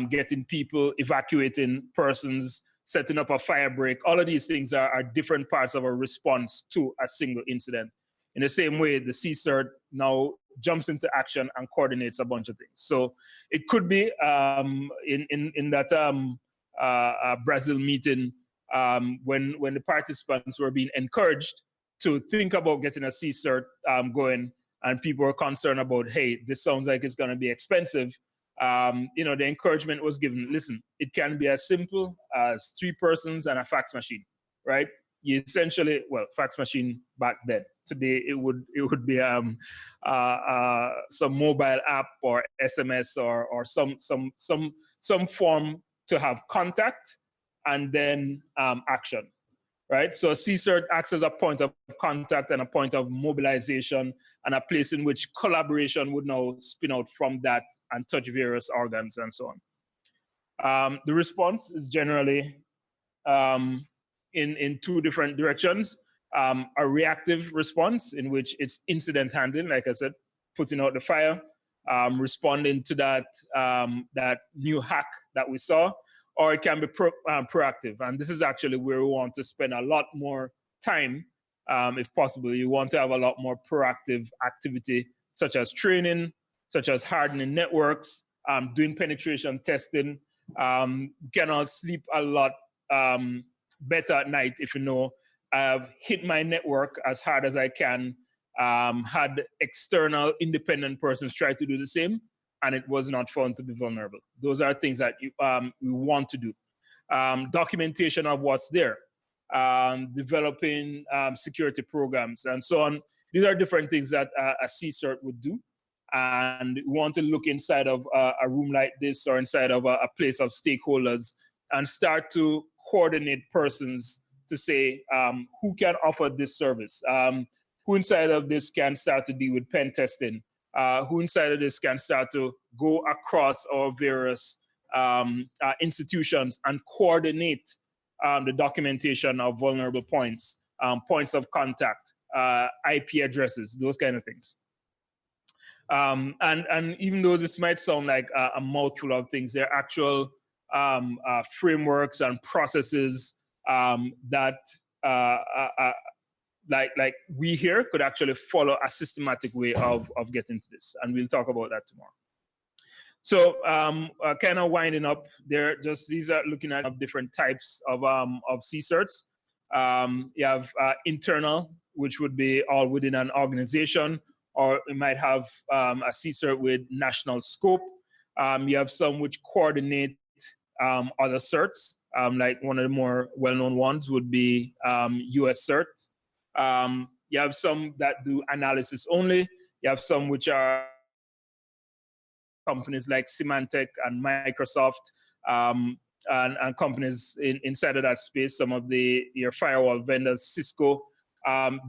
getting people, evacuating persons, setting up a fire break. All of these things are different parts of a response to a single incident. In the same way, the CSIRT now jumps into action and coordinates a bunch of things. So it could be in that Brazil meeting, when the participants were being encouraged to think about getting a CSIRT going, and people were concerned about, hey, this sounds like it's going to be expensive. You know, the encouragement was given, listen, it can be as simple as 3 persons and a fax machine, right? You essentially, well, fax machine back then. Today, it would be some mobile app or SMS or some form to have contact and then action, right? So a CSIRT acts as a point of contact and a point of mobilization and a place in which collaboration would now spin out from that and touch various organs and so on. The response is generally in 2 different directions. A reactive response in which it's incident handling, like I said, putting out the fire, responding to that new hack that we saw, or it can be proactive. And this is actually where we want to spend a lot more time, if possible. You want to have a lot more proactive activity, such as training, such as hardening networks, doing penetration testing. Cannot sleep a lot better at night if you know I've hit my network as hard as I can, had external independent persons try to do the same, and it was not found to be vulnerable. Those are things that we want to do. Documentation of what's there, developing security programs, and so on. These are different things that a CSIRT would do. And we want to look inside of a room like this or inside of a place of stakeholders and start to coordinate persons to say who can offer this service, who inside of this can start to deal with pen testing, who inside of this can start to go across our various institutions and coordinate the documentation of vulnerable points, points of contact, IP addresses, those kind of things. And even though this might sound like a mouthful of things, there are actual frameworks and processes that like we here could actually follow a systematic way of getting to this. And we'll talk about that tomorrow. So kind of winding up there, these are looking at different types of CSIRTs. You have internal, which would be all within an organization, or you might have a CSIRT with national scope. You have some which coordinate other certs, like one of the more well-known ones would be US CERT. You have some that do analysis only. You have some which are companies like Symantec and Microsoft, and companies inside of that space, some of your firewall vendors, Cisco,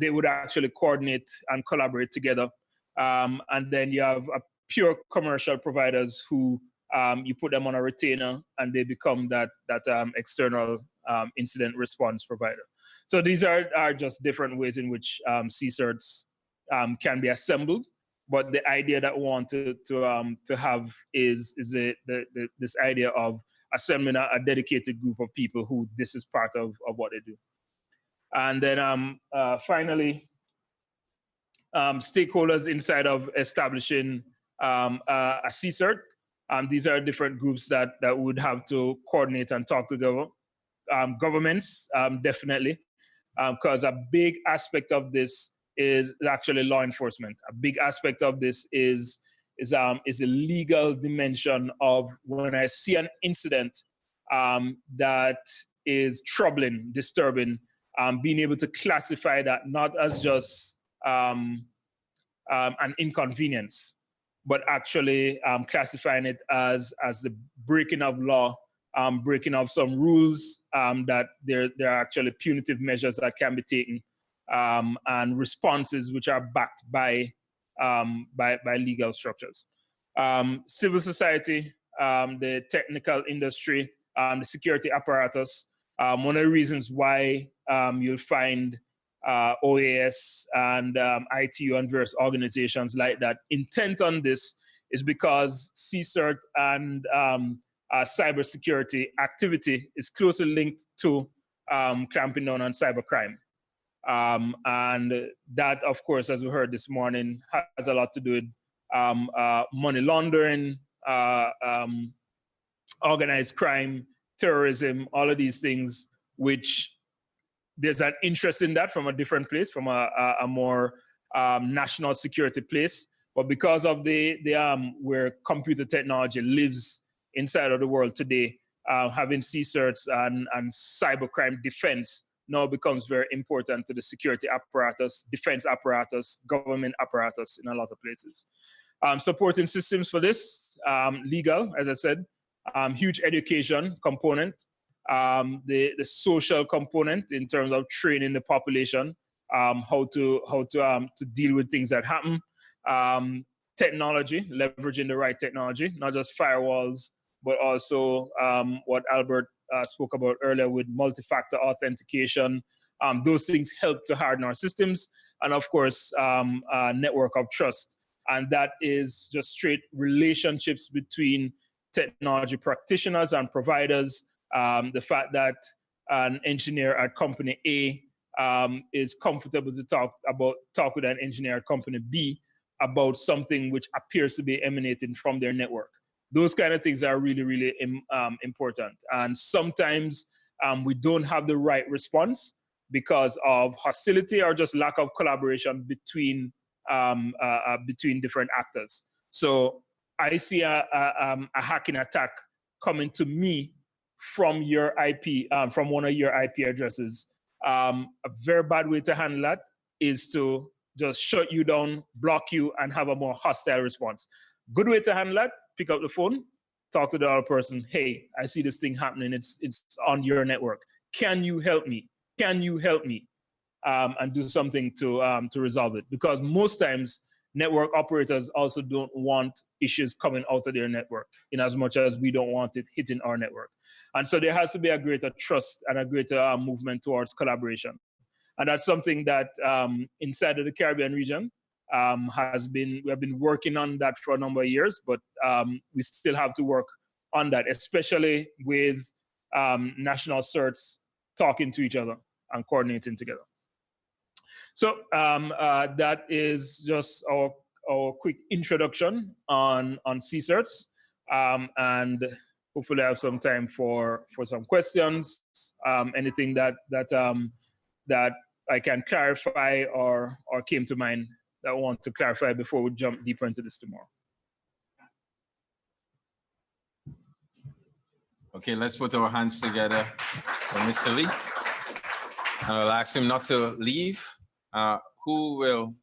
they would actually coordinate and collaborate together. And then you have pure commercial providers who you put them on a retainer and they become that external incident response provider. So these are just different ways in which CSIRTs can be assembled. But the idea that we want to have is this idea of assembling a dedicated group of people who this is part of what they do. And then finally, stakeholders inside of establishing a CSIRT. These are different groups that would have to coordinate and talk together. Governments, definitely, because a big aspect of this is actually law enforcement. A big aspect of this is a legal dimension of when I see an incident that is troubling, disturbing, being able to classify that not as just an inconvenience, but actually classifying it as the breaking of law, breaking of some rules, that there are actually punitive measures that can be taken, and responses which are backed by legal structures. Civil society, the technical industry, the security apparatus. One of the reasons why you'll find OAS and ITU and various organizations like that intent on this is because CSIRT and cybersecurity activity is closely linked to clamping down on cybercrime. And that, of course, as we heard this morning, has a lot to do with money laundering, organized crime, terrorism, all of these things, which there's an interest in that from a different place, from a more national security place. But because of where computer technology lives inside of the world today, having CSIRTs and cybercrime defense now becomes very important to the security apparatus, defense apparatus, government apparatus in a lot of places. Supporting systems for this, legal, as I said, huge education component, the social component in terms of training the population, how to deal with things that happen, technology, leveraging the right technology, not just firewalls, but also what Albert spoke about earlier with multi-factor authentication. Those things help to harden our systems, and of course, a network of trust. And that is just straight relationships between technology practitioners and providers. The fact that an engineer at company A is comfortable to talk with an engineer at company B about something which appears to be emanating from their network. Those kind of things are really, really important. And sometimes we don't have the right response because of hostility or just lack of collaboration between different actors. So I see a hacking attack coming to me from your IP, from one of your IP addresses. A very bad way to handle that is to just shut you down, block you, and have a more hostile response. Good way to handle that, pick up the phone, talk to the other person. Hey, I see this thing happening. It's on your network. Can you help me? Can you help me? And do something to resolve it. Because most times, network operators also don't want issues coming out of their network in as much as we don't want it hitting our network. And so there has to be a greater trust and a greater movement towards collaboration. And that's something that inside of the Caribbean region we have been working on that for a number of years, but we still have to work on that, especially with national certs talking to each other and coordinating together. So that is just our quick introduction on CSerts, and hopefully I have some time for some questions. Anything that I can clarify or came to mind that I want to clarify before we jump deeper into this tomorrow. Okay, let's put our hands together for Mr. Lee. I'll ask him not to leave. Who will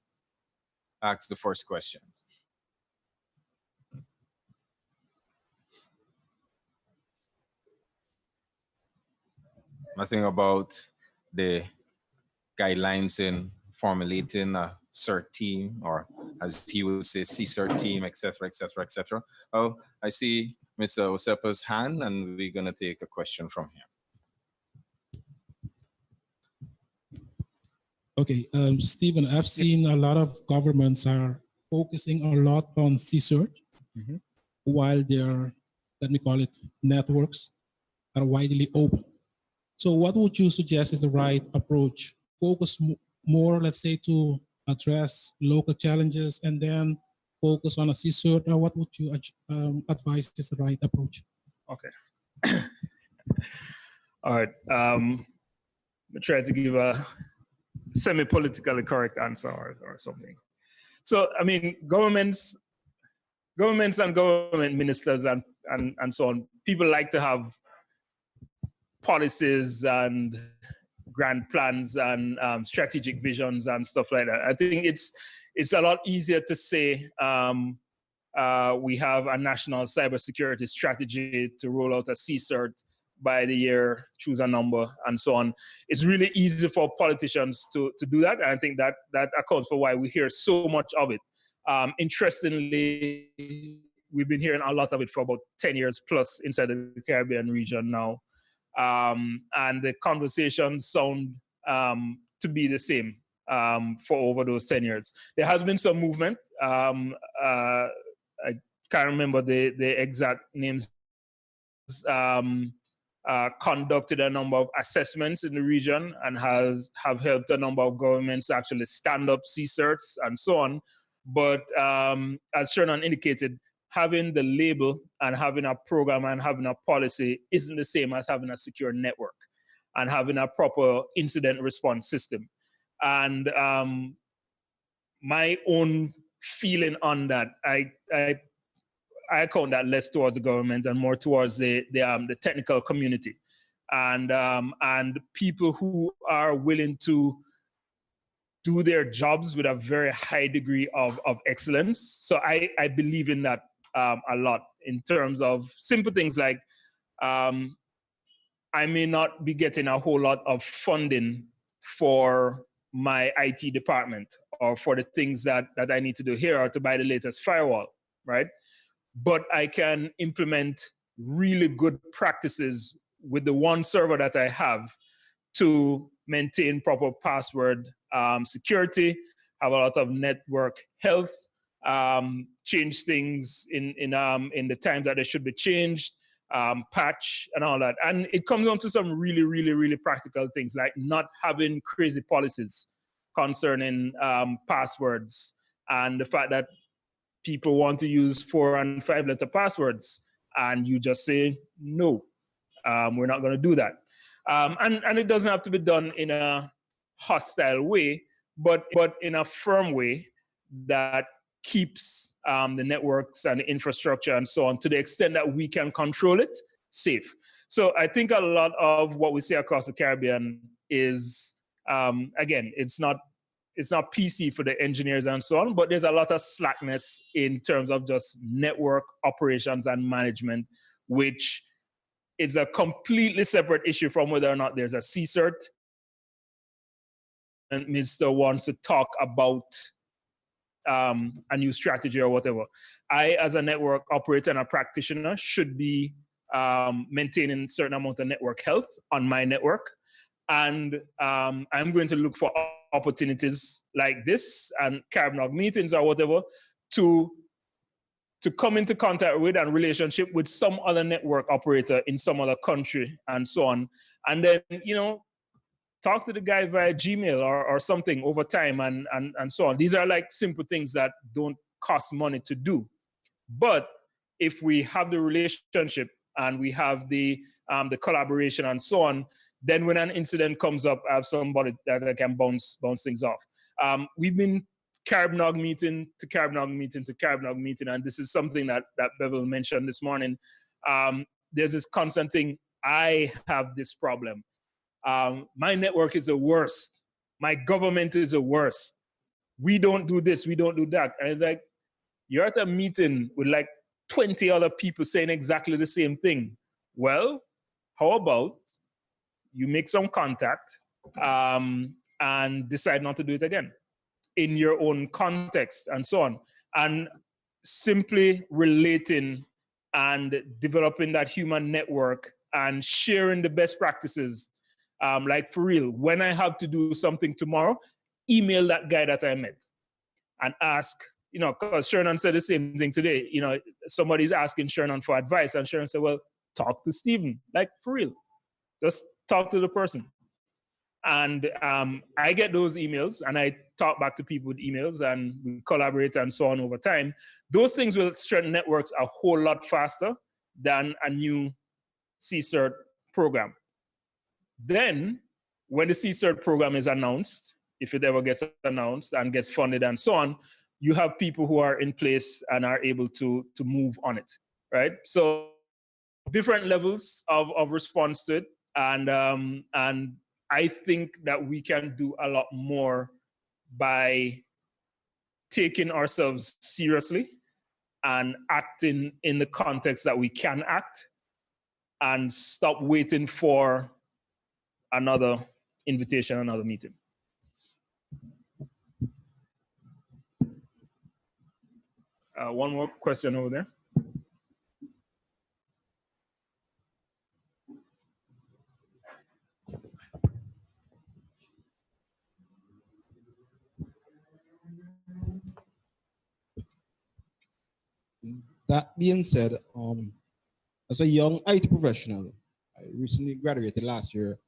ask the first question? Nothing about the guidelines in formulating a CERT team, or as he would say, CSERT team, et cetera, et cetera, et cetera. Oh, I see Mr. Osepa's hand, and we're going to take a question from him. Okay, Stephen, I've seen a lot of governments are focusing a lot on CSERT, while their, let me call it, networks are widely open. So what would you suggest is the right approach? Focus more, let's say, to address local challenges and then focus on a CSERT, or what would you advise is the right approach? Okay. All right. I'm trying to give a semi-politically correct answer or something. So, I mean, governments and government ministers and so on, people like to have policies and grand plans and strategic visions and stuff like that. I think it's a lot easier to say we have a national cybersecurity strategy to roll out a CSERT by the year, choose a number, and so on. It's really easy for politicians to do that. And I think that accounts for why we hear so much of it. Interestingly, we've been hearing a lot of it for about 10 years plus inside the Caribbean region now. And the conversations sound to be the same for over those 10 years. There has been some movement. I can't remember the exact names. Conducted a number of assessments in the region and have helped a number of governments actually stand up CSERTs and so on. But as Sherman indicated, having the label and having a program and having a policy isn't the same as having a secure network and having a proper incident response system. And my own feeling on that, I account that less towards the government and more towards the technical community, and people who are willing to do their jobs with a very high degree of excellence. So I believe in that a lot in terms of simple things like I may not be getting a whole lot of funding for my IT department or for the things that I need to do here or to buy the latest firewall, right? But I can implement really good practices with the one server that I have to maintain proper password security, have a lot of network health, change things in the time that they should be changed, patch and all that. And it comes down to some really, really, really practical things like not having crazy policies concerning passwords and the fact that people want to use 4- and 5-letter passwords, and you just say, no, we're not going to do that. And it doesn't have to be done in a hostile way, but in a firm way that keeps the networks and the infrastructure and so on, to the extent that we can control it, safe. So I think a lot of what we see across the Caribbean is, again, it's not PC for the engineers and so on, but there's a lot of slackness in terms of just network operations and management, which is a completely separate issue from whether or not there's a CSIRT and minister wants to talk about a new strategy or whatever. I, as a network operator and a practitioner, should be maintaining a certain amount of network health on my network. And I'm going to look for opportunities like this and Caribnog meetings or whatever to come into contact with and relationship with some other network operator in some other country and so on. And then, talk to the guy via Gmail or something over time and so on. These are like simple things that don't cost money to do. But if we have the relationship and we have the collaboration and so on, then when an incident comes up, I have somebody that I can bounce things off. We've been Caribnog meeting to Caribnog meeting to Caribnog meeting, and this is something that Bevel mentioned this morning. There's this constant thing, I have this problem. My network is the worst. My government is the worst. We don't do this, we don't do that. And it's like, you're at a meeting with like 20 other people saying exactly the same thing. Well, how about you make some contact and decide not to do it again in your own context and so on. And simply relating and developing that human network and sharing the best practices. Like for real, when I have to do something tomorrow, email that guy that I met and ask, because Shernan said the same thing today. Somebody's asking Shernan for advice, and Shernan said, well, talk to Stephen. Like for real, just talk to the person. And I get those emails and I talk back to people with emails and we collaborate and so on over time. Those things will strengthen networks a whole lot faster than a new CSIRT program. Then, when the CSIRT program is announced, if it ever gets announced and gets funded and so on, you have people who are in place and are able to move on it, right? So different levels of response to it. And I think that we can do a lot more by taking ourselves seriously and acting in the context that we can act and stop waiting for another invitation, another meeting. One more question over there. That being said, as a young IT professional, I recently graduated last year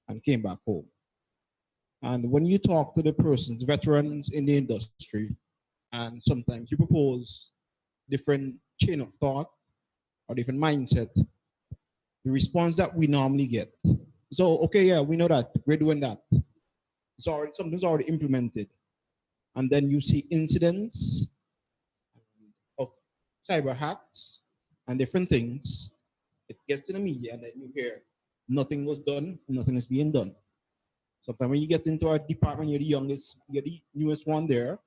and came back home. And when you talk to the persons, veterans in the industry, and sometimes you propose different chain of thought or different mindset, the response that we normally get. So, okay, yeah, we know that, we're doing that. It's already, something's already implemented. And then you see incidents of cyber hacks and different things. It gets to the media and then you hear nothing was done, nothing is being done. Sometimes when you get into our department, you're the youngest, you're the newest one there,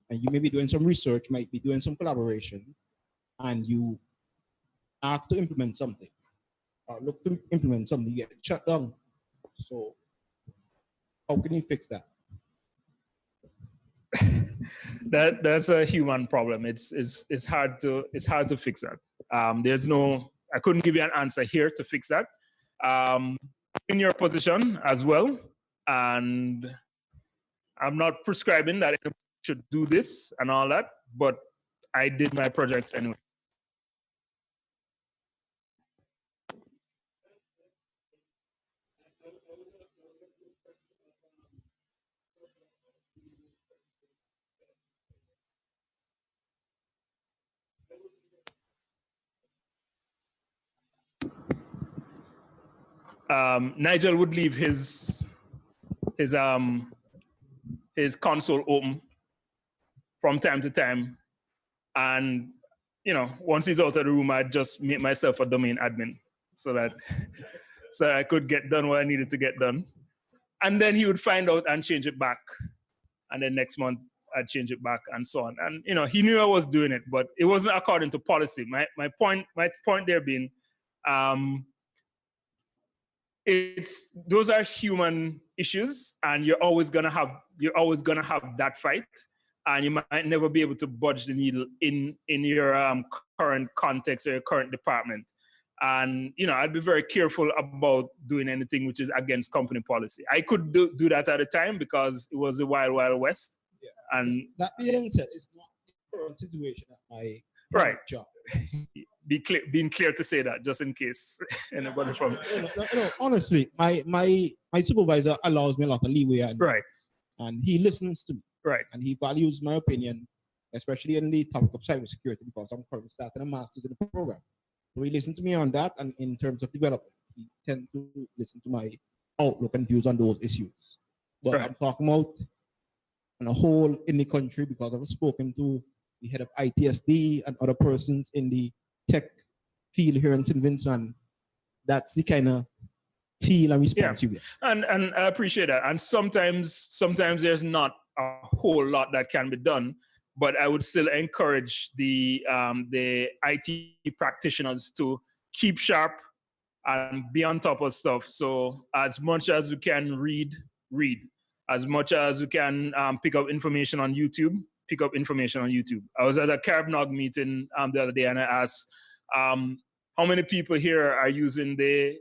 and you may be doing some research, might be doing some collaboration, and you ask to implement something, or look to implement something, you get shut down. So how can you fix that? That's a human problem. It's hard to fix that. I couldn't give you an answer here to fix that. In your position as well, and I'm not prescribing that anyone should do this and all that, but I did my projects anyway. Nigel would leave his console open from time to time, and once he's out of the room, I'd just make myself a domain admin so that I could get done what I needed to get done, and then he would find out and change it back, and then next month I'd change it back, and so on. And he knew I was doing it, but it wasn't according to policy. My point there being, those are human issues, and you're always gonna have that fight, and you might never be able to budge the needle in your current context or your current department. And I'd be very careful about doing anything which is against company policy. I could do that at the time because it was the wild, wild west. Yeah. And that being said, it's not the current situation at my right job. Being clear to say that, just in case anybody from no, honestly, my supervisor allows me a lot of leeway, and he listens to me, and he values my opinion, especially in the topic of cybersecurity, because I'm currently starting a master's in the program. So he listens to me on that, and in terms of development, he tends to listen to my outlook and views on those issues. But I'm talking about on a whole in the country, because I've spoken to the head of ITSD and other persons in the tech field here in St Vincent. That's the kind of feel and response you get. And I appreciate that. And sometimes there's not a whole lot that can be done, but I would still encourage the IT practitioners to keep sharp and be on top of stuff. So as much as we can read. As much as we can pick up information on YouTube. I was at a CaribNog meeting the other day, and I asked, how many people here are using the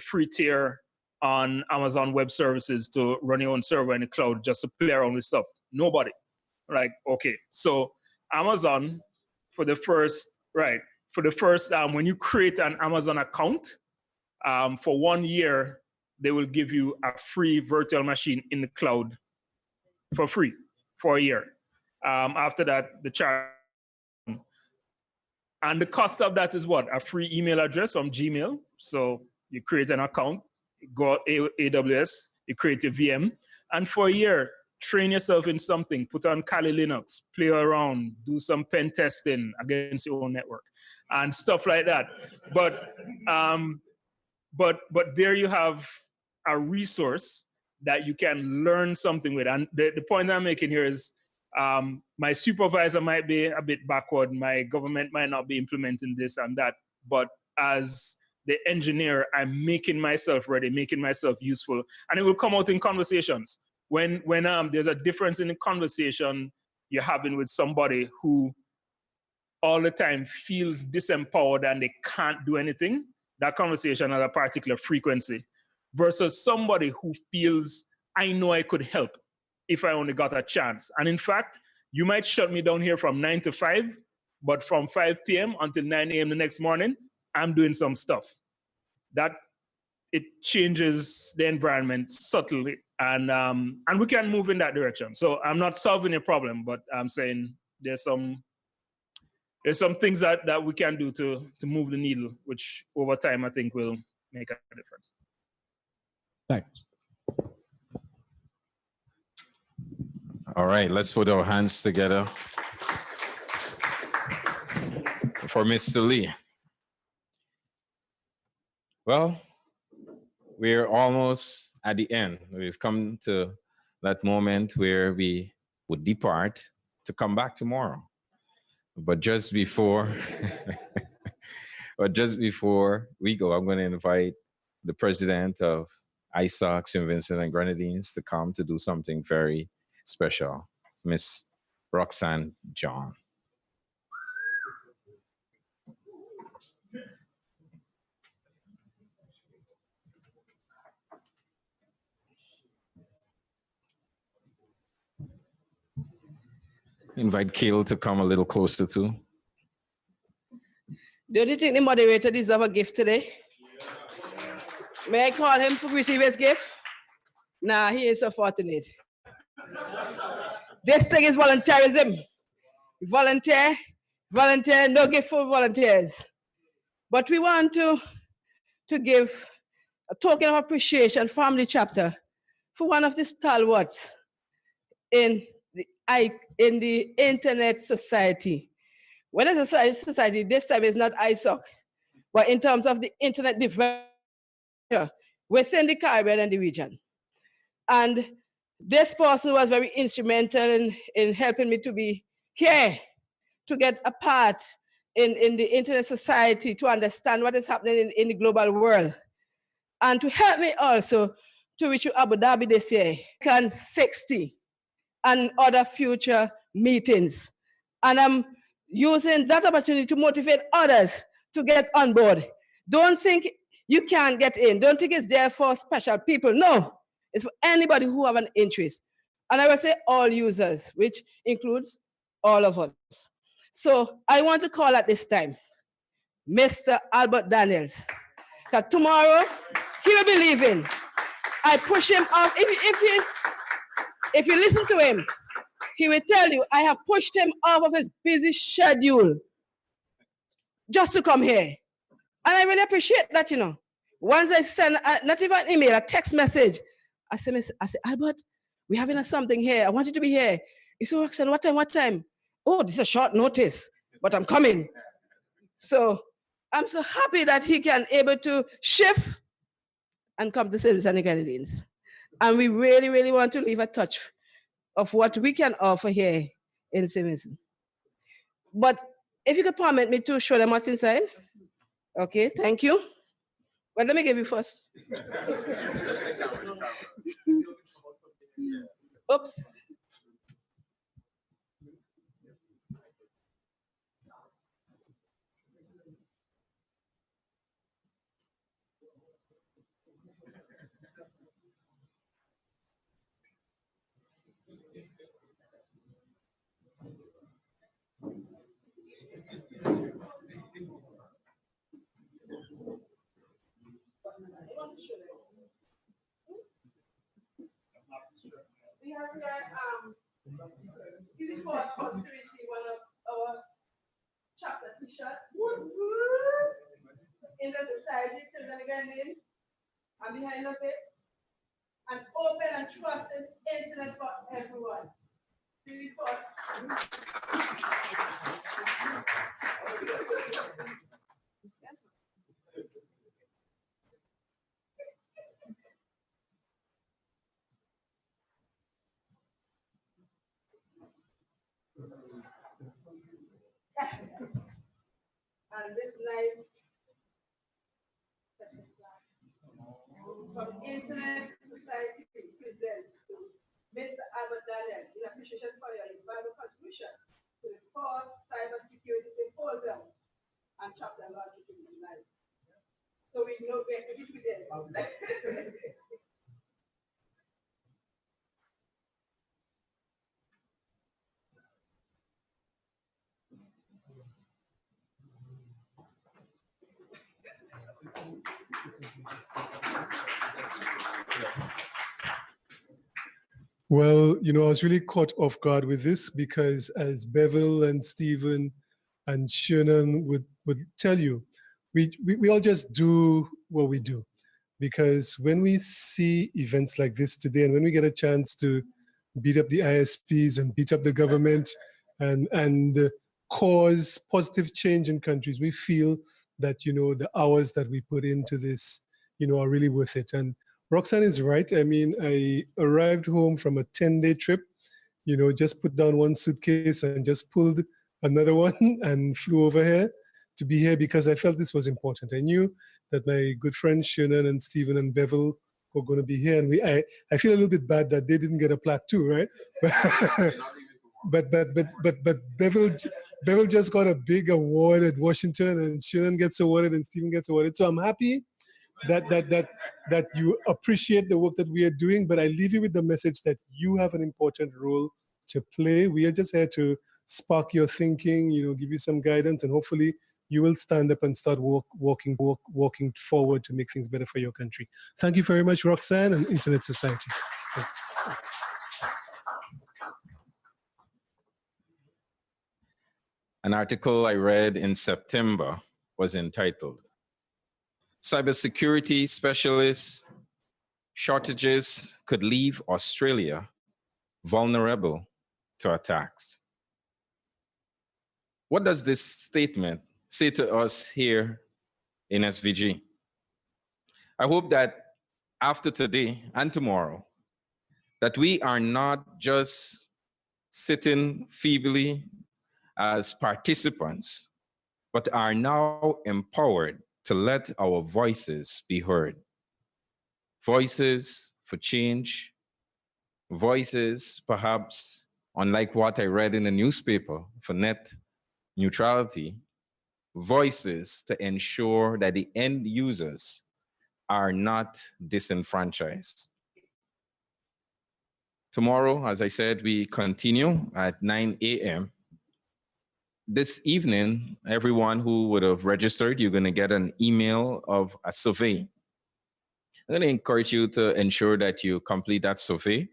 free tier on Amazon Web Services to run your own server in the cloud just to play around with stuff? Nobody. Like, okay, so Amazon for the first when you create an Amazon account, for 1 year, they will give you a free virtual machine in the cloud for free for a year. After that, the charge. And the cost of that is what? A free email address from Gmail. So you create an account, you go AWS, you create your VM, and for a year, train yourself in something, put on Kali Linux, play around, do some pen testing against your own network and stuff like that. But there you have a resource that you can learn something with. And the point I'm making here is my supervisor might be a bit backward, my government might not be implementing this and that, but as the engineer, I'm making myself ready, making myself useful, and it will come out in conversations. When there's a difference in the conversation you're having with somebody who all the time feels disempowered and they can't do anything, that conversation has a particular frequency, versus somebody who feels, I know I could help if I only got a chance. And in fact, you might shut me down here from 9 to 5, but from 5 p.m. until 9 a.m. the next morning, I'm doing some stuff. That it changes the environment subtly, and we can move in that direction. So I'm not solving a problem, but I'm saying there's some things that we can do to move the needle, which over time I think will make a difference. Thanks. All right, let's put our hands together for Mr. Lee. Well, we're almost at the end. We've come to that moment where we would depart to come back tomorrow. But just before, we go, I'm going to invite the president of ISOC, St Vincent and Grenadines, to come to do something very special, Miss Roxanne John. Invite Kale to come a little closer too. Don't you think the moderator deserves a gift today? May I call him to receive his gift? Nah, he is so fortunate. This thing is volunteerism. Volunteer, no gift for volunteers. But we want to give a token of appreciation from the chapter for one of the stalwarts in the internet society. When it's a society, this time is not ISOC, but in terms of the internet development within the Caribbean and the region. And this person was very instrumental in helping me to be here, to get a part in the internet society, to understand what is happening in the global world, and to help me also to reach Abu Dhabi this year, CAN 60, and other future meetings. And I'm using that opportunity to motivate others to get on board. Don't think you can't get in. Don't think it's there for special people. No, it's for anybody who have an interest. And I will say all users, which includes all of us. So I want to call at this time, Mr. Albert Daniels. Because tomorrow, he will be leaving. I push him off. If you listen to him, he will tell you, I have pushed him off of his busy schedule just to come here. And I really appreciate that, you know. Once I send, not even an email, a text message, I say, Albert, we're having something here. I want you to be here. He said, Roxanne, what time, what time? Oh, this is a short notice, but I'm coming. So I'm so happy that he can able to shift and come to St Vincent and Grenadines. And we really, really want to leave a touch of what we can offer here in St Vincent. But if you could permit me to show them what's inside. Okay, thank you. Well, let me give you first. Oops. We have here, this is for us to receive one of our chapter t-shirts. In the society, Grenadines, and behind of it, an open and trusted internet for everyone. And this night, from Internet Society presents Mr. Albert Daniel in appreciation for your invaluable contribution to the fourth Cyber Security Symposium and chapter launch tonight. So we know where to be there. Well, you know, I was really caught off guard with this because as Bevel and Stephen and Shannon would tell you, we all just do what we do. Because when we see events like this today and when we get a chance to beat up the ISPs and beat up the government and cause positive change in countries, we feel that, you know, the hours that we put into this, you know, are really worth it. And Roxanne is right. I mean, I arrived home from a 10-day trip, you know, just put down one suitcase and just pulled another one and flew over here to be here because I felt this was important. I knew that my good friends Shannon and Stephen and Bevel were going to be here, and I feel a little bit bad that they didn't get a plaque too, right? but Bevel just got a big award at Washington, and Shannon gets awarded, and Stephen gets awarded. So I'm happy that you appreciate the work that we are doing. But I leave you with the message that you have an important role to play. We are just here to spark your thinking, you know, give you some guidance, and hopefully you will stand up and start walking forward to make things better for your country. Thank you very much, Roxanne and Internet Society. Thanks. An article I read in September was entitled, cybersecurity specialists shortages could leave Australia vulnerable to attacks. What does this statement say to us here in SVG? I hope that after today and tomorrow, that we are not just sitting feebly as participants, but are now empowered to let our voices be heard. Voices for change, voices perhaps, unlike what I read in the newspaper, for net neutrality, voices to ensure that the end users are not disenfranchised. Tomorrow, as I said, we continue at 9 a.m. This evening, everyone who would have registered, you're going to get an email of a survey. I'm going to encourage you to ensure that you complete that survey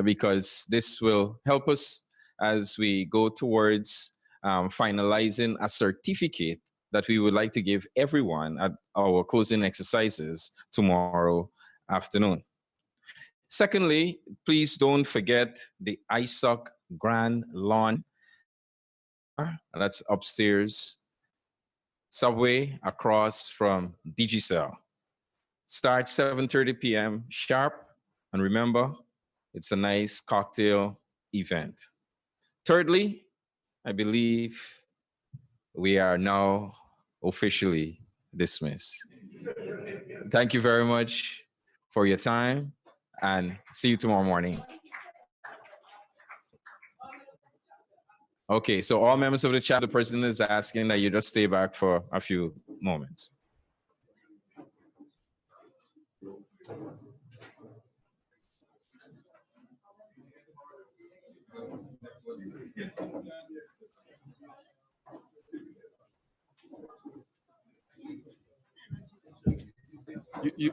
because this will help us as we go towards finalizing a certificate that we would like to give everyone at our closing exercises tomorrow afternoon. Secondly, please don't forget the ISOC Grand Lawn. That's upstairs, subway across from Digicel. Starts 7:30 p.m. sharp. And remember, it's a nice cocktail event. Thirdly, I believe we are now officially dismissed. Thank you very much for your time and see you tomorrow morning. Okay, so all members of the chat, the president is asking that you just stay back for a few moments. You